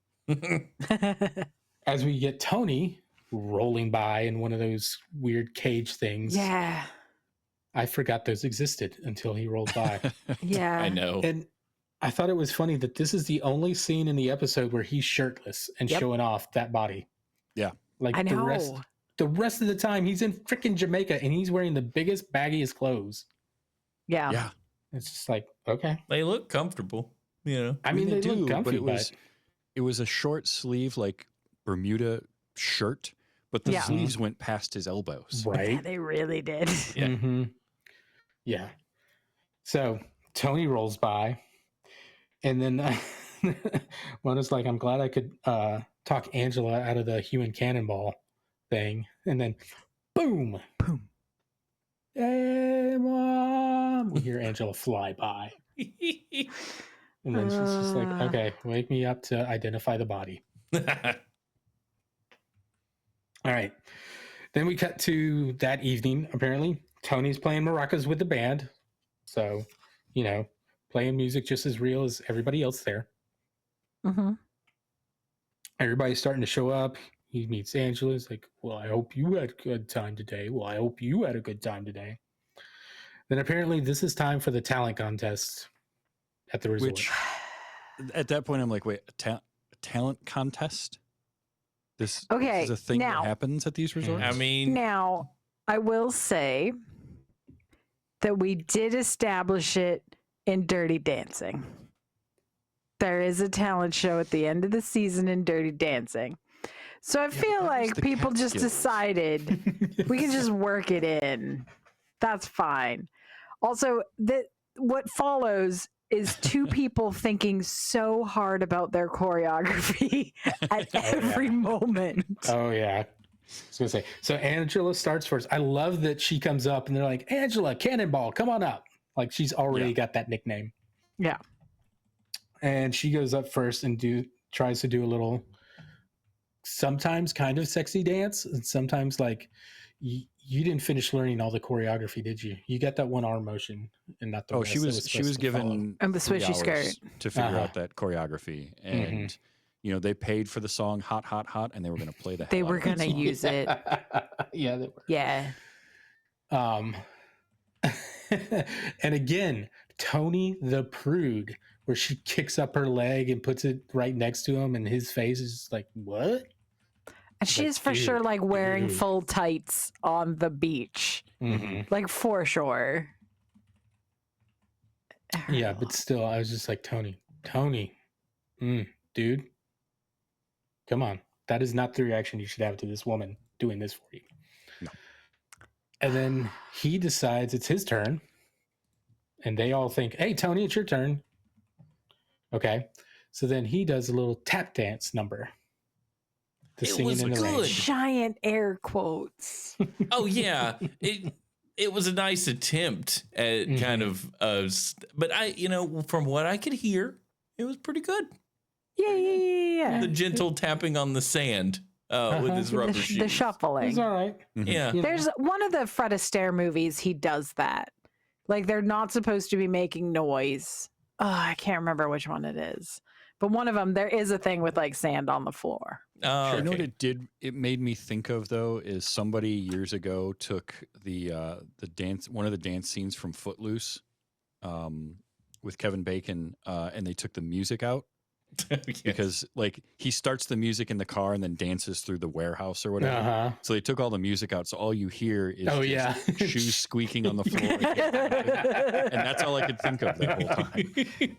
As we get Tony rolling by in one of those weird cage things. Yeah. I forgot those existed until he rolled by. Yeah. I know. And I thought it was funny that this is the only scene in the episode where he's shirtless and Yep. showing off that body. Yeah. Like I know. the rest of the time he's in freaking Jamaica and he's wearing the biggest, baggiest clothes. Yeah. Yeah. It's just like, okay. They look comfortable, you know. I mean, they do, look comfy, but it was it was a short sleeve like Bermuda shirt, but the Yeah. sleeves went past his elbows. Yeah, Right. they really did. Yeah. Mm-hmm. Yeah. So Tony rolls by, and then one is like, "I'm glad I could talk Angela out of the human cannonball thing," and then, boom, Boom. "Hey, Mom!" We hear Angela fly by, and then she's just like, "Okay, wake me up to identify the body." All right. Then we cut to that evening. Apparently, Tony's playing maracas with the band. So, playing music just as real as everybody else there. Mm-hmm. Everybody's starting to show up. He meets Angela. He's like, "Well, I hope you had a good time today. Well, I hope you had a good time today." Then apparently this is time for the talent contest at the resort. Which at that point I'm like, wait, a talent contest? This is a thing now- that happens at these resorts? I mean, Now, I will say that we did establish it in Dirty Dancing. There is a talent show at the end of the season in Dirty Dancing. So I feel that was like the people just Catskills. decided we can just work it in. That's fine. Also, what follows is two people thinking so hard about their choreography at every moment. Oh, yeah. I was going to say. So Angela starts first. I love that she comes up and they're like, "Angela, Cannonball, come on up." Like she's already got that nickname. Yeah. And she goes up first and tries to do a little, sometimes kind of sexy dance, and sometimes like you didn't finish learning all the choreography, did you? You got that one arm motion and not the Oh, rest she that was supposed to follow. given And the 3 swishy skirt. hours to figure Uh-huh. out that choreography, and they paid for the song "Hot Hot Hot," and they were going to play the. They hell out were of that going to song. use it. Yeah, they were. Yeah. And again, Tony the prude, where she kicks up her leg and puts it right next to him, and his face is just like, "What?" And she's for dude, sure like wearing dude. full tights on the beach. Like for sure. Yeah, but still, I was just like, Tony, dude, come on. That is not the reaction you should have to this woman doing this for you. No. And then he decides it's his turn, and they all think, "Hey, Tony, it's your turn." Okay. So then he does a little tap dance number. The It singing was in the rain. good. Giant air quotes. oh yeah, it was a nice attempt at kind of, but from what I could hear, it was pretty good. Yeah. The gentle tapping on the sand with his rubber shoes. The shuffling. It's all right. Yeah. You know. There's one of the Fred Astaire movies, he does that. Like they're not supposed to be making noise. Oh, I can't remember which one it is. But one of them, there is a thing with like sand on the floor. Oh, You know what okay. it did? It made me think of though is somebody years ago took the one of the dance scenes from Footloose, with Kevin Bacon, and they took the music out Yes. because like he starts the music in the car and then dances through the warehouse or whatever. Uh-huh. So they took all the music out, so all you hear is Oh, just yeah. shoes squeaking on the floor, and that's all I could think of that whole time.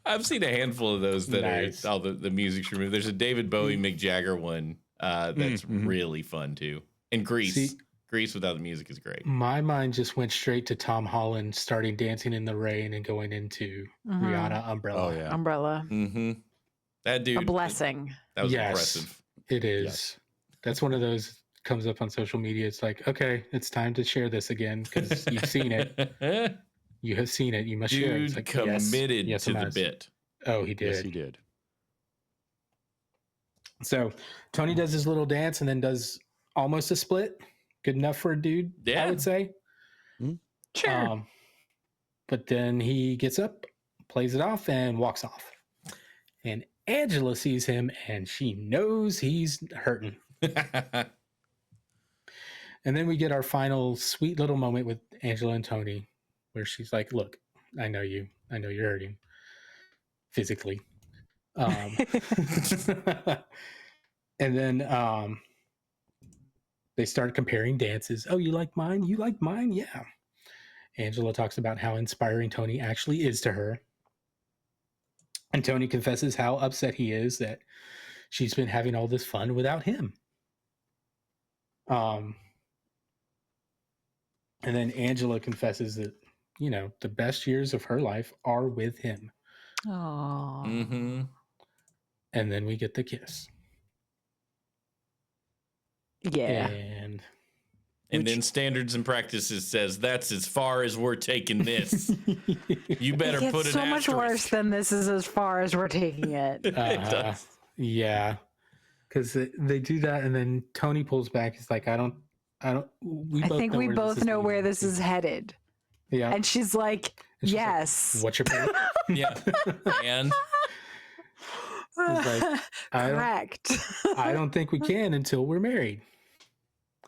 I've seen a handful of those that Nice. are all the music's removed. There's a David Bowie, Mick Jagger one that's really fun too. And Grease. See- Grease without the music is great. My mind just went straight to Tom Holland starting Dancing in the Rain and going into Rihanna Umbrella. Oh yeah, Umbrella. Mm-hmm. That dude. A blessing. That was Yes. impressive. It is. Yes. That's one of those comes up on social media. It's like, okay, it's time to share this again because you've seen it. You have seen it. You must share it. It's Dude like, yes, committed yes, to I the must. bit. Oh, he did. yes he did. So Tony does his little dance and then does almost a split. Good enough for a dude, I Yeah. would say. Sure. But then he gets up, plays it off, and walks off. And Angela sees him and she knows he's hurting. And then we get our final sweet little moment with Angela and Tony where she's like, "Look, I know you. I know you're hurting physically." And then they start comparing dances. "Oh, you like mine? You like mine? Yeah." Angela talks about how inspiring Tony actually is to her. And Tony confesses how upset he is that she's been having all this fun without him. And then Angela confesses that, you know, the best years of her life are with him. Oh. Mm-hmm. And then we get the kiss. Yeah. And then Standards and Practices says that's as far as we're taking this. You better It put gets an so much asterisk. worse than this is as far as we're taking it. It does. yeah, because they do that, and then Tony pulls back. He's like, I think we both know where this is headed. Yeah. And she's like, And she's like, yes. what's your plan? Yeah. And He's like, Correct. I don't think we can until we're married.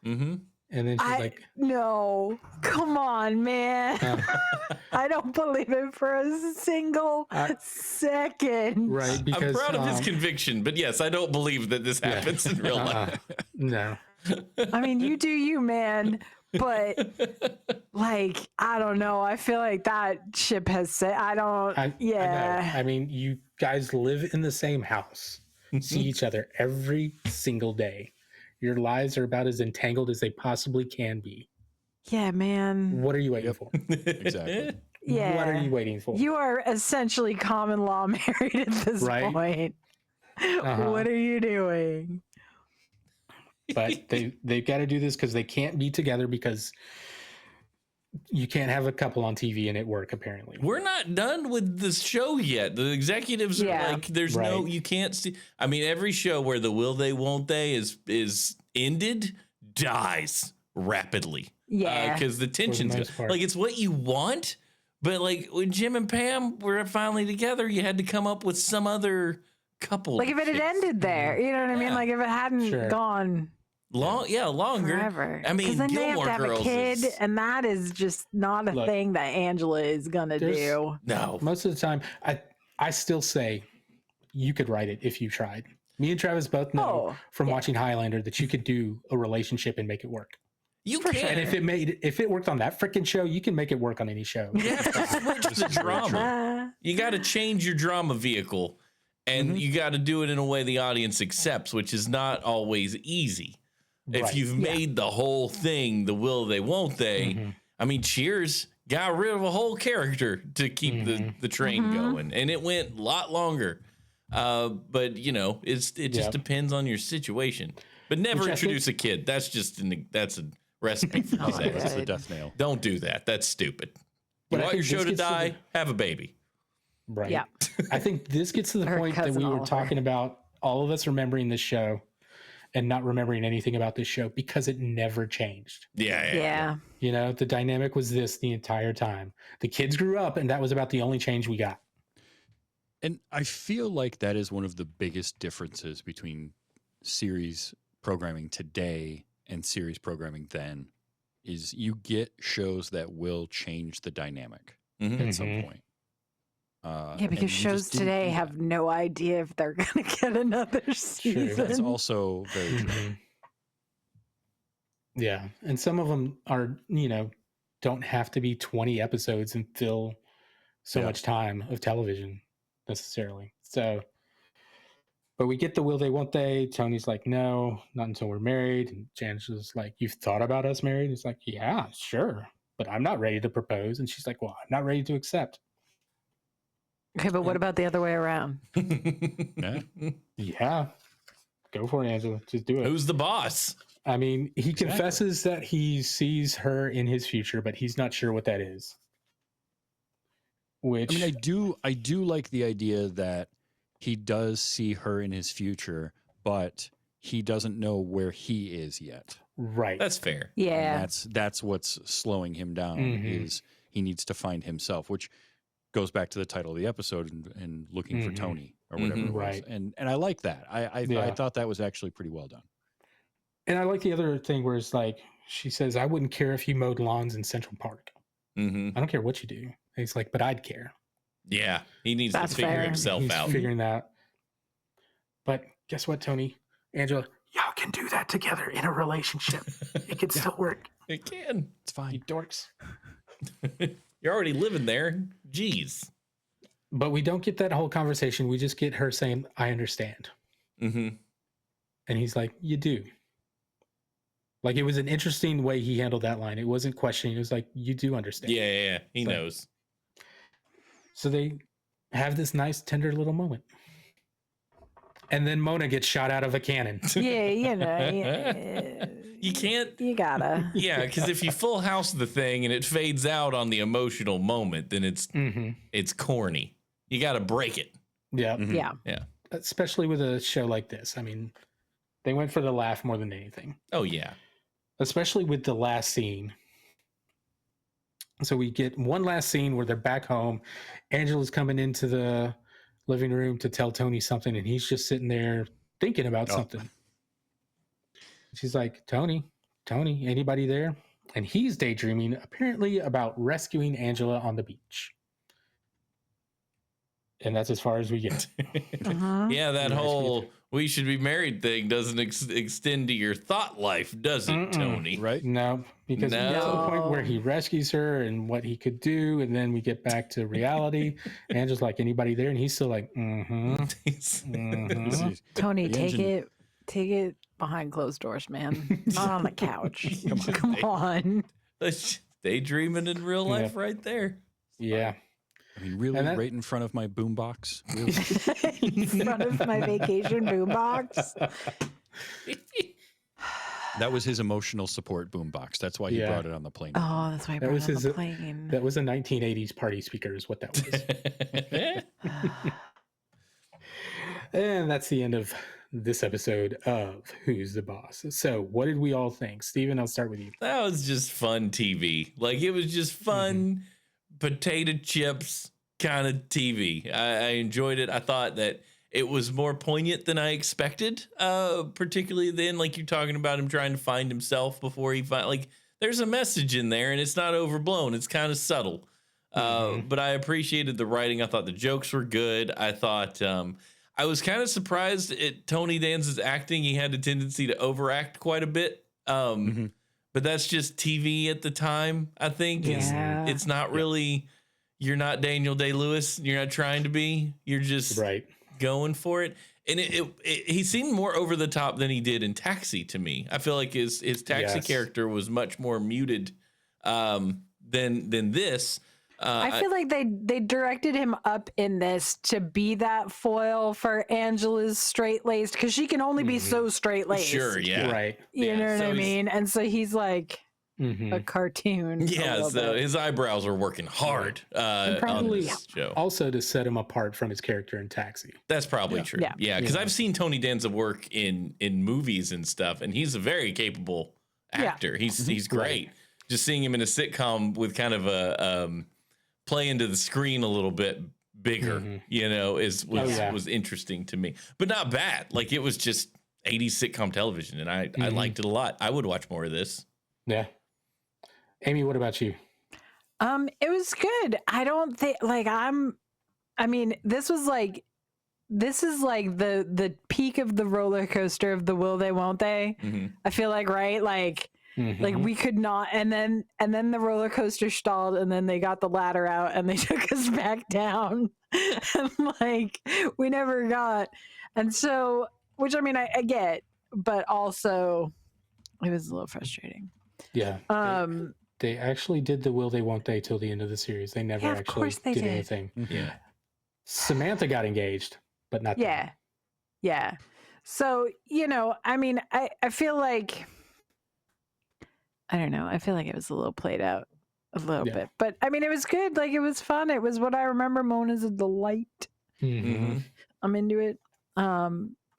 mm-hmm. And then she's like, no, come on, man. I don't believe it for a single second. right, because I'm proud of his conviction, but yes, I don't believe that this happens in real life. No. I mean, you do you, man. But like, I don't know. I feel like that ship has said. I know. I mean, you guys live in the same house, see each other every single day. Your lives are about as entangled as they possibly can be. Yeah, man. What are you waiting for? Exactly. Yeah. What are you waiting for? You are essentially common law married at this Right? point. What are you doing? But they've got to do this because they can't be together because you can't have a couple on TV and it work, apparently. We're not done with the show yet. The executives are like, there's no, you can't see. I mean, every show where the will they, won't they is ended dies rapidly. Yeah. Because the tension's most part. like, it's what you want. But like when Jim and Pam were finally together, you had to come up with some other couple. Like if it had ended there, you know what I mean? Like if it hadn't gone longer. forever. I mean, then they have Gilmore to have Girls a kid, is- and that is just not a thing that Angela is gonna do. No. Most of the time, I still say you could write it if you tried. Me and Travis both know from watching Highlander that you could do a relationship and make it work. You can. And if it worked on that freaking show, you can make it work on any show. You have to switch the drama. You got to change your drama vehicle, and you got to do it in a way the audience accepts, which is not always easy. Right. If you've made the whole thing, the will they, won't they? I mean, Cheers got rid of a whole character to keep the train going, and it went a lot longer. But you know, it just depends on your situation. But never introduce a kid. That's just that's a recipe for disaster. That's the death nail. Don't do that. That's stupid. You But I want your think show this to gets to die? Have a baby. Right. Yeah. I think this gets to the Her point that cousin we were Oliver. talking about, all of us remembering this show and not remembering anything about this show because it never changed. Yeah. You know, the dynamic was this the entire time. The kids grew up, and that was about the only change we got. And I feel like that is one of the biggest differences between series programming today and series programming then, is you get shows that will change the dynamic at some point. Yeah, and because you shows just didn't today do have that. no idea if they're going to get another season. That's also very true. Yeah. And some of them are, you know, don't have to be 20 episodes and fill so much time of television necessarily. So, but we get the will they, won't they. Tony's like, no, not until we're married. And Janice's like, you've thought about us married? It's like, yeah, sure. But I'm not ready to propose. And she's like, well, I'm not ready to accept. Okay, but what about the other way around? Yeah. Yeah. Go for it, Angela. Just do it. Who's the boss? I mean, he confesses that he sees her in his future, but he's not sure what that is. Which I mean, I do like the idea that he does see her in his future, but he doesn't know where he is yet. right. That's fair. Yeah. And that's what's slowing him down is he needs to find himself, which goes back to the title of the episode and looking for Tony or whatever it was. Right. And I like that. I thought that was actually pretty well done. And I like the other thing where it's like, she says, I wouldn't care if you mowed lawns in Central Park. Mm-hmm. I don't care what you do. And he's like, but I'd care. Yeah, he needs That's to figure fair. himself He's out. figuring that. But guess what, Tony? Angela, y'all can do that together in a relationship. It can still work. It can. It's fine. You dorks. You're already living there. Jeez. But we don't get that whole conversation. We just get her saying, I understand. Mm-hmm. And he's like, you do. Like, it was an interesting way he handled that line. It wasn't questioning. It was like, you do understand. Yeah. He So- knows. So they have this nice, tender little moment. And then Mona gets shot out of a cannon. Yeah, yeah. You can't. You gotta. Yeah, because if you full house the thing and it fades out on the emotional moment, then it's corny. You got to break it. Yeah. Yeah. Yeah. Especially with a show like this. I mean, they went for the laugh more than anything. Oh yeah. Especially with the last scene. So we get one last scene where they're back home. Angela's coming into the living room to tell Tony something, and he's just sitting there thinking about something. She's like, Tony, anybody there? And he's daydreaming, apparently, about rescuing Angela on the beach. And that's as far as we get. Uh-huh. Yeah, that Nice whole we should be married thing doesn't extend to your thought life, does it, Tony? Right? No, because we get to the point where he rescues her and what he could do, and then we get back to reality. Angela's like, anybody there? And he's still like, Tony, The take engine- it behind closed doors, man. Not on the couch. Come on. Daydreaming in real life, right there. Yeah. I mean, really, And that- right in front of my boombox? Really? In front of my vacation boombox. That was his emotional support boombox. That's why he Yeah. brought it on the plane. Oh, that's why I That brought was it on his- the plane. That was a 1980s party speaker, is what that was. And that's the end of this episode of Who's the Boss. So, what did we all think? Steven, I'll start with you. That was just fun TV. Like, it was just fun potato chips kind of TV. I enjoyed it. I thought that it was more poignant than I expected, particularly then, like you're talking about him trying to find himself before he like there's a message in there and it's not overblown. It's kind of subtle. But I appreciated the writing. I thought the jokes were good. I thought I was kind of surprised at Tony Danza's acting. He had a tendency to overact quite a bit. But that's just TV at the time, I think. Yeah. It's not really, you're not Daniel Day-Lewis. You're not trying to be. You're just Right. going for it. And he seemed more over the top than he did in Taxi to me. I feel like his Taxi Yes. character was much more muted than this. I feel like they directed him up in this to be that foil for Angela's straight-laced, because she can only be so straight-laced. Sure, yeah. Right. You Yeah, know what so I he's- mean? And so he's like a cartoon. a Yeah, little so bit. his eyebrows are working hard on probably this show. Also, to set him apart from his character in Taxi. That's probably Yeah. true. Yeah. Yeah, because I've seen Tony Danza work in movies and stuff, and he's a very capable actor. He's great. Just seeing him in a sitcom with kind of a play into the screen a little bit bigger, you know, was interesting to me, but not bad. Like, it was just 80s sitcom television, and I liked it a lot. I would watch more of this. Yeah. Amy, what about you? It was good. I don't think this is like the peak of the roller coaster of the will they won't they. I feel like, right? Like we could not, and then the roller coaster stalled, and then they got the ladder out and they took us back down. And like we never got, and so, which I mean I get, but also it was a little frustrating. Yeah. They actually did the will they won't they till the end of the series. They never Yeah, of actually course they did did. anything. Yeah. Samantha got engaged, but not them. Yeah. So, you know, I mean, I feel like, I don't know. I feel like it was a little played out a little bit, but I mean, it was good. Like, it was fun. It was what I remember. Mona's a delight. I'm into it.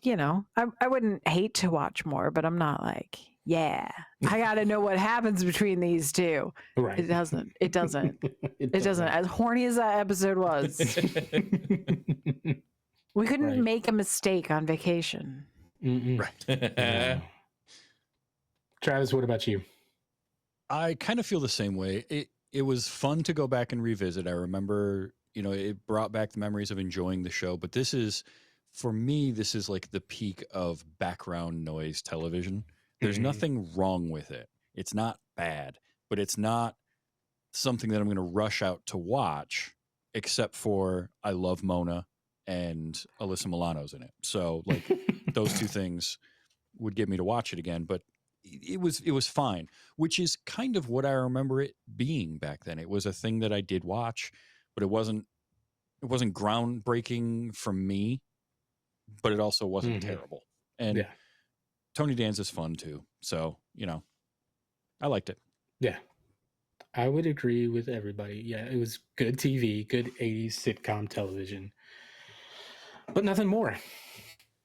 You know, I wouldn't hate to watch more, but I'm not like, yeah, I got to know what happens between these two. Right. It doesn't. It doesn't. It doesn't. As horny as that episode was, we couldn't Right. make a mistake on vacation. Yeah. Travis, what about you? I kind of feel the same way. It was fun to go back and revisit. I remember, you know, it brought back the memories of enjoying the show, but this is, for me, this is like the peak of background noise television. There's nothing wrong with it. It's not bad, but it's not something that I'm going to rush out to watch except for I love Mona and Alyssa Milano's in it. So like those two things would get me to watch it again. But it was fine, which is kind of what I remember it being back then. It was a thing that I did watch, but it wasn't groundbreaking for me, but it also wasn't terrible. And Tony Danza's fun too. So, I liked it. Yeah. I would agree with everybody. Yeah, it was good TV, good 80s sitcom television, but nothing more.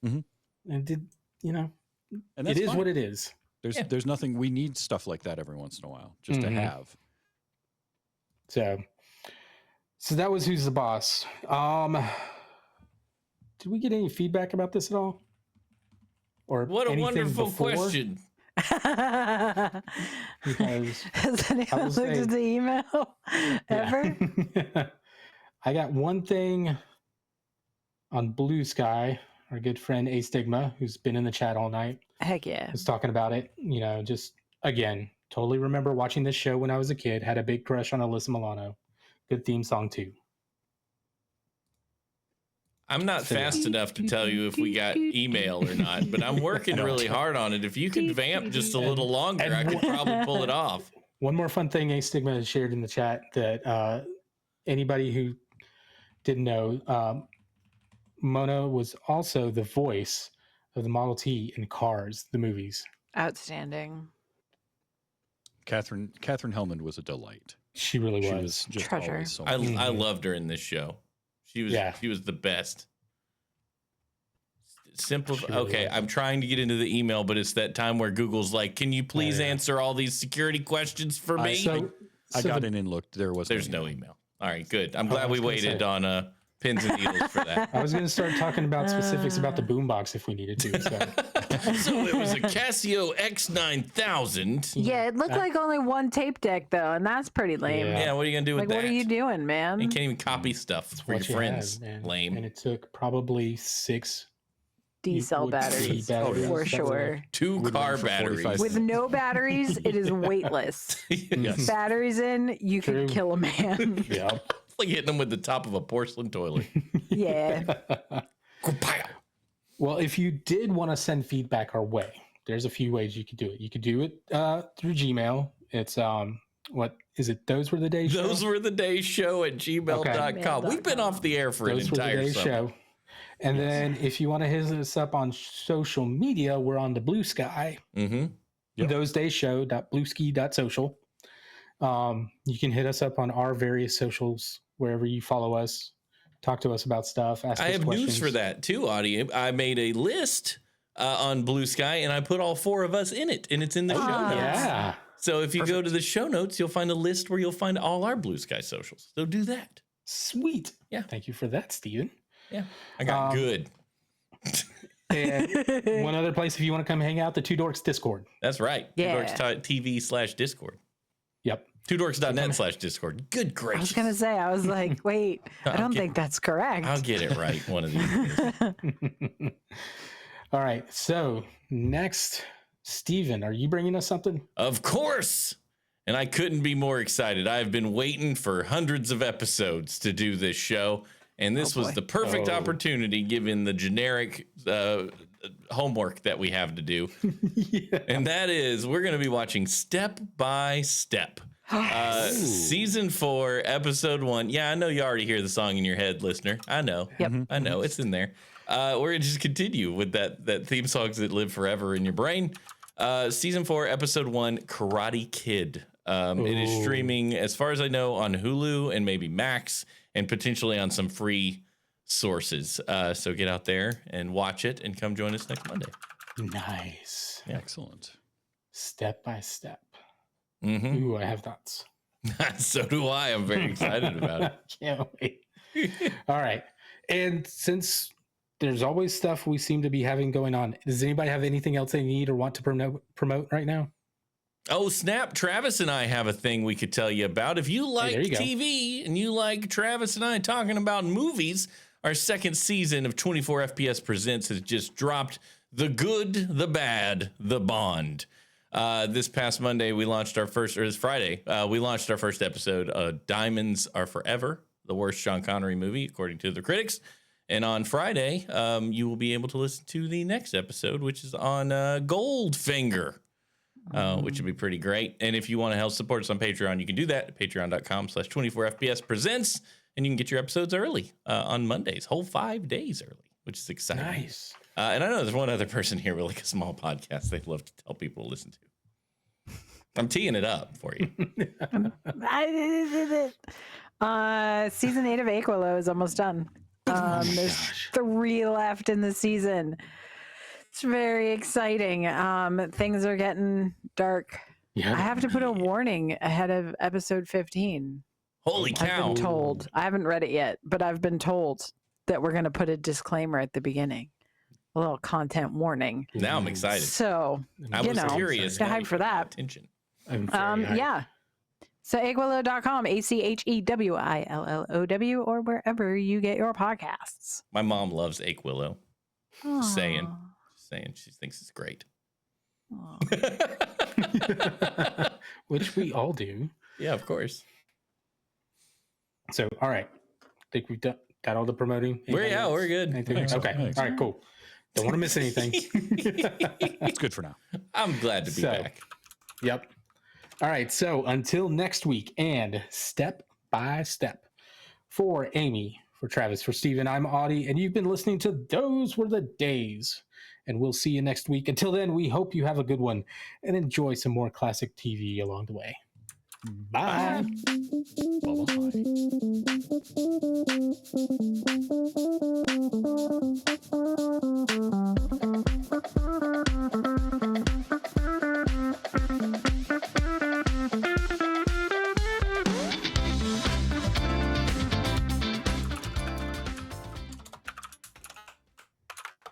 And and it is fine. what it is. There's nothing, we need stuff like that every once in a while just to have. So that was Who's the Boss. Did we get any feedback about this at all? Or what a wonderful question. Because has anyone looked at the email ever? I got one thing on Blue Sky. Our good friend Astigma, who's been in the chat all night, Heck yeah, was talking about it. Just again, totally remember watching this show when I was a kid. Had a big crush on Alyssa Milano. Good theme song too. I'm not fast enough to tell you if we got email or not, but I'm working really hard on it. If you could vamp just a little longer, I could probably pull it off. One more fun thing Astigma has shared in the chat that anybody who didn't know, Mona was also the voice of the Model T in Cars, the movies. outstanding. Catherine Hellman was a delight. She really was. She was just Treasure. always so I loved her in this show. She was the best. Simple. Okay, I'm trying to get into the email, but it's that time where Google's like, "Can you please answer all these security questions for me?" I got in and looked. There's no email. All right, good. I'm glad we waited on pins and needles for that. I was going to start talking about specifics about the boombox if we needed to. So it was a Casio X9000. Yeah, it looked like only one tape deck though, and that's pretty lame. Yeah, what are you gonna do with that? What are you doing, man? You can't even copy stuff for your friends. Lame. And it took probably 6 D-cell batteries for sure. 2 car batteries. With no batteries, it is weightless. Yes. Batteries in, you could kill a man. Yeah. It's like hitting them with the top of a porcelain toilet. Yeah. Well, if you did want to send feedback our way, there's a few ways you could do it. You could do it through Gmail. It's what is it? Those Were the Days Show? Those Were the Days Show at gmail.com. We've been off the air for an entire summer. And then if you want to hit us up on social media, we're on the Blue Sky. Yep. thosedayshow.blueski.social. You can hit us up on our various socials, wherever you follow us. Talk to us about stuff. Ask us I have questions. news for that too, Audie. I made a list on Blue Sky, and I put all 4 of us in it, and it's in the show notes. Yeah. So if you go to the show notes, you'll find a list where you'll find all our Blue Sky socials. So do that. Sweet. Yeah. Thank you for that, Steven. Yeah. I got good. And one other place, if you want to come hang out, the Two Dorks Discord. That's right. Yeah. 2dorks.tv/Discord. Yep. 2dorks.net/Discord. Good gracious. I was going to say, I was like, wait, I don't think that's correct. I'll get it right one of these days. All right. So next, Steven, are you bringing us something? Of course. And I couldn't be more excited. I've been waiting for hundreds of episodes to do this show. And this was the perfect opportunity given the generic homework that we have to do. And that is, we're going to be watching Step by Step. Season 4, episode 1. Yeah, I know you already hear the song in your head, listener. I know. Yep. I know. It's in there. We're going to just continue with that theme songs that live forever in your brain. Season 4, episode 1, Karate Kid. It is streaming, as far as I know, on Hulu and maybe Max, and potentially on some free sources. So get out there and watch it and come join us next Monday. Nice. Yeah. Excellent. Step by Step. Mm-hmm. Ooh, I have thoughts. So do I. I'm very excited about it. Can't wait. All right. And since there's always stuff we seem to be having going on, does anybody have anything else they need or want to promote right now? Oh, snap. Travis and I have a thing we could tell you about. If you like TV and you like Travis and I talking about movies, our second season of 24 FPS Presents has just dropped. The Good, the Bad, the Bond. This past Monday, we launched our first, or this Friday, we launched our first episode, Diamonds Are Forever, the worst Sean Connery movie, according to the critics. And on Friday, you will be able to listen to the next episode, which is on Goldfinger, which would be pretty great. And if you want to help support us on Patreon, you can do that at patreon.com/24fps presents. And you can get your episodes early on Mondays, whole 5 days early, which is exciting. Nice. And I know there's one other person here with like a small podcast they'd love to tell people to listen to. I'm teeing it up for you. Season 8 of Aquilo is almost done. There's 3 left in the season. It's very exciting. Things are getting dark. Yeah. I have to put a warning ahead of episode 15. Holy I've cow. been told. I haven't read it yet, but I've been told that we're going to put a disclaimer at the beginning. A little content warning. Now I'm excited. So, I was curious. to hype for that. Attention. Yeah. So Aquilo.com, ACHEWILLOW, or wherever you get your podcasts. My mom loves Aquilo. Just saying. Aw. Just saying. She thinks it's great. Which we all do. Yeah, of course. So, all right. Think we've got all the promoting? We're good. Anything? Thanks. Okay. Thanks. All right, cool. Don't want to miss anything. It's good for now. I'm glad to be back. Yep. All right. So until next week and step by step, for Amy, for Travis, for Steven, I'm Audie, and you've been listening to Those Were the Days. And we'll see you next week. Until then, we hope you have a good one and enjoy some more classic TV along the way. Bye.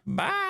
Bye.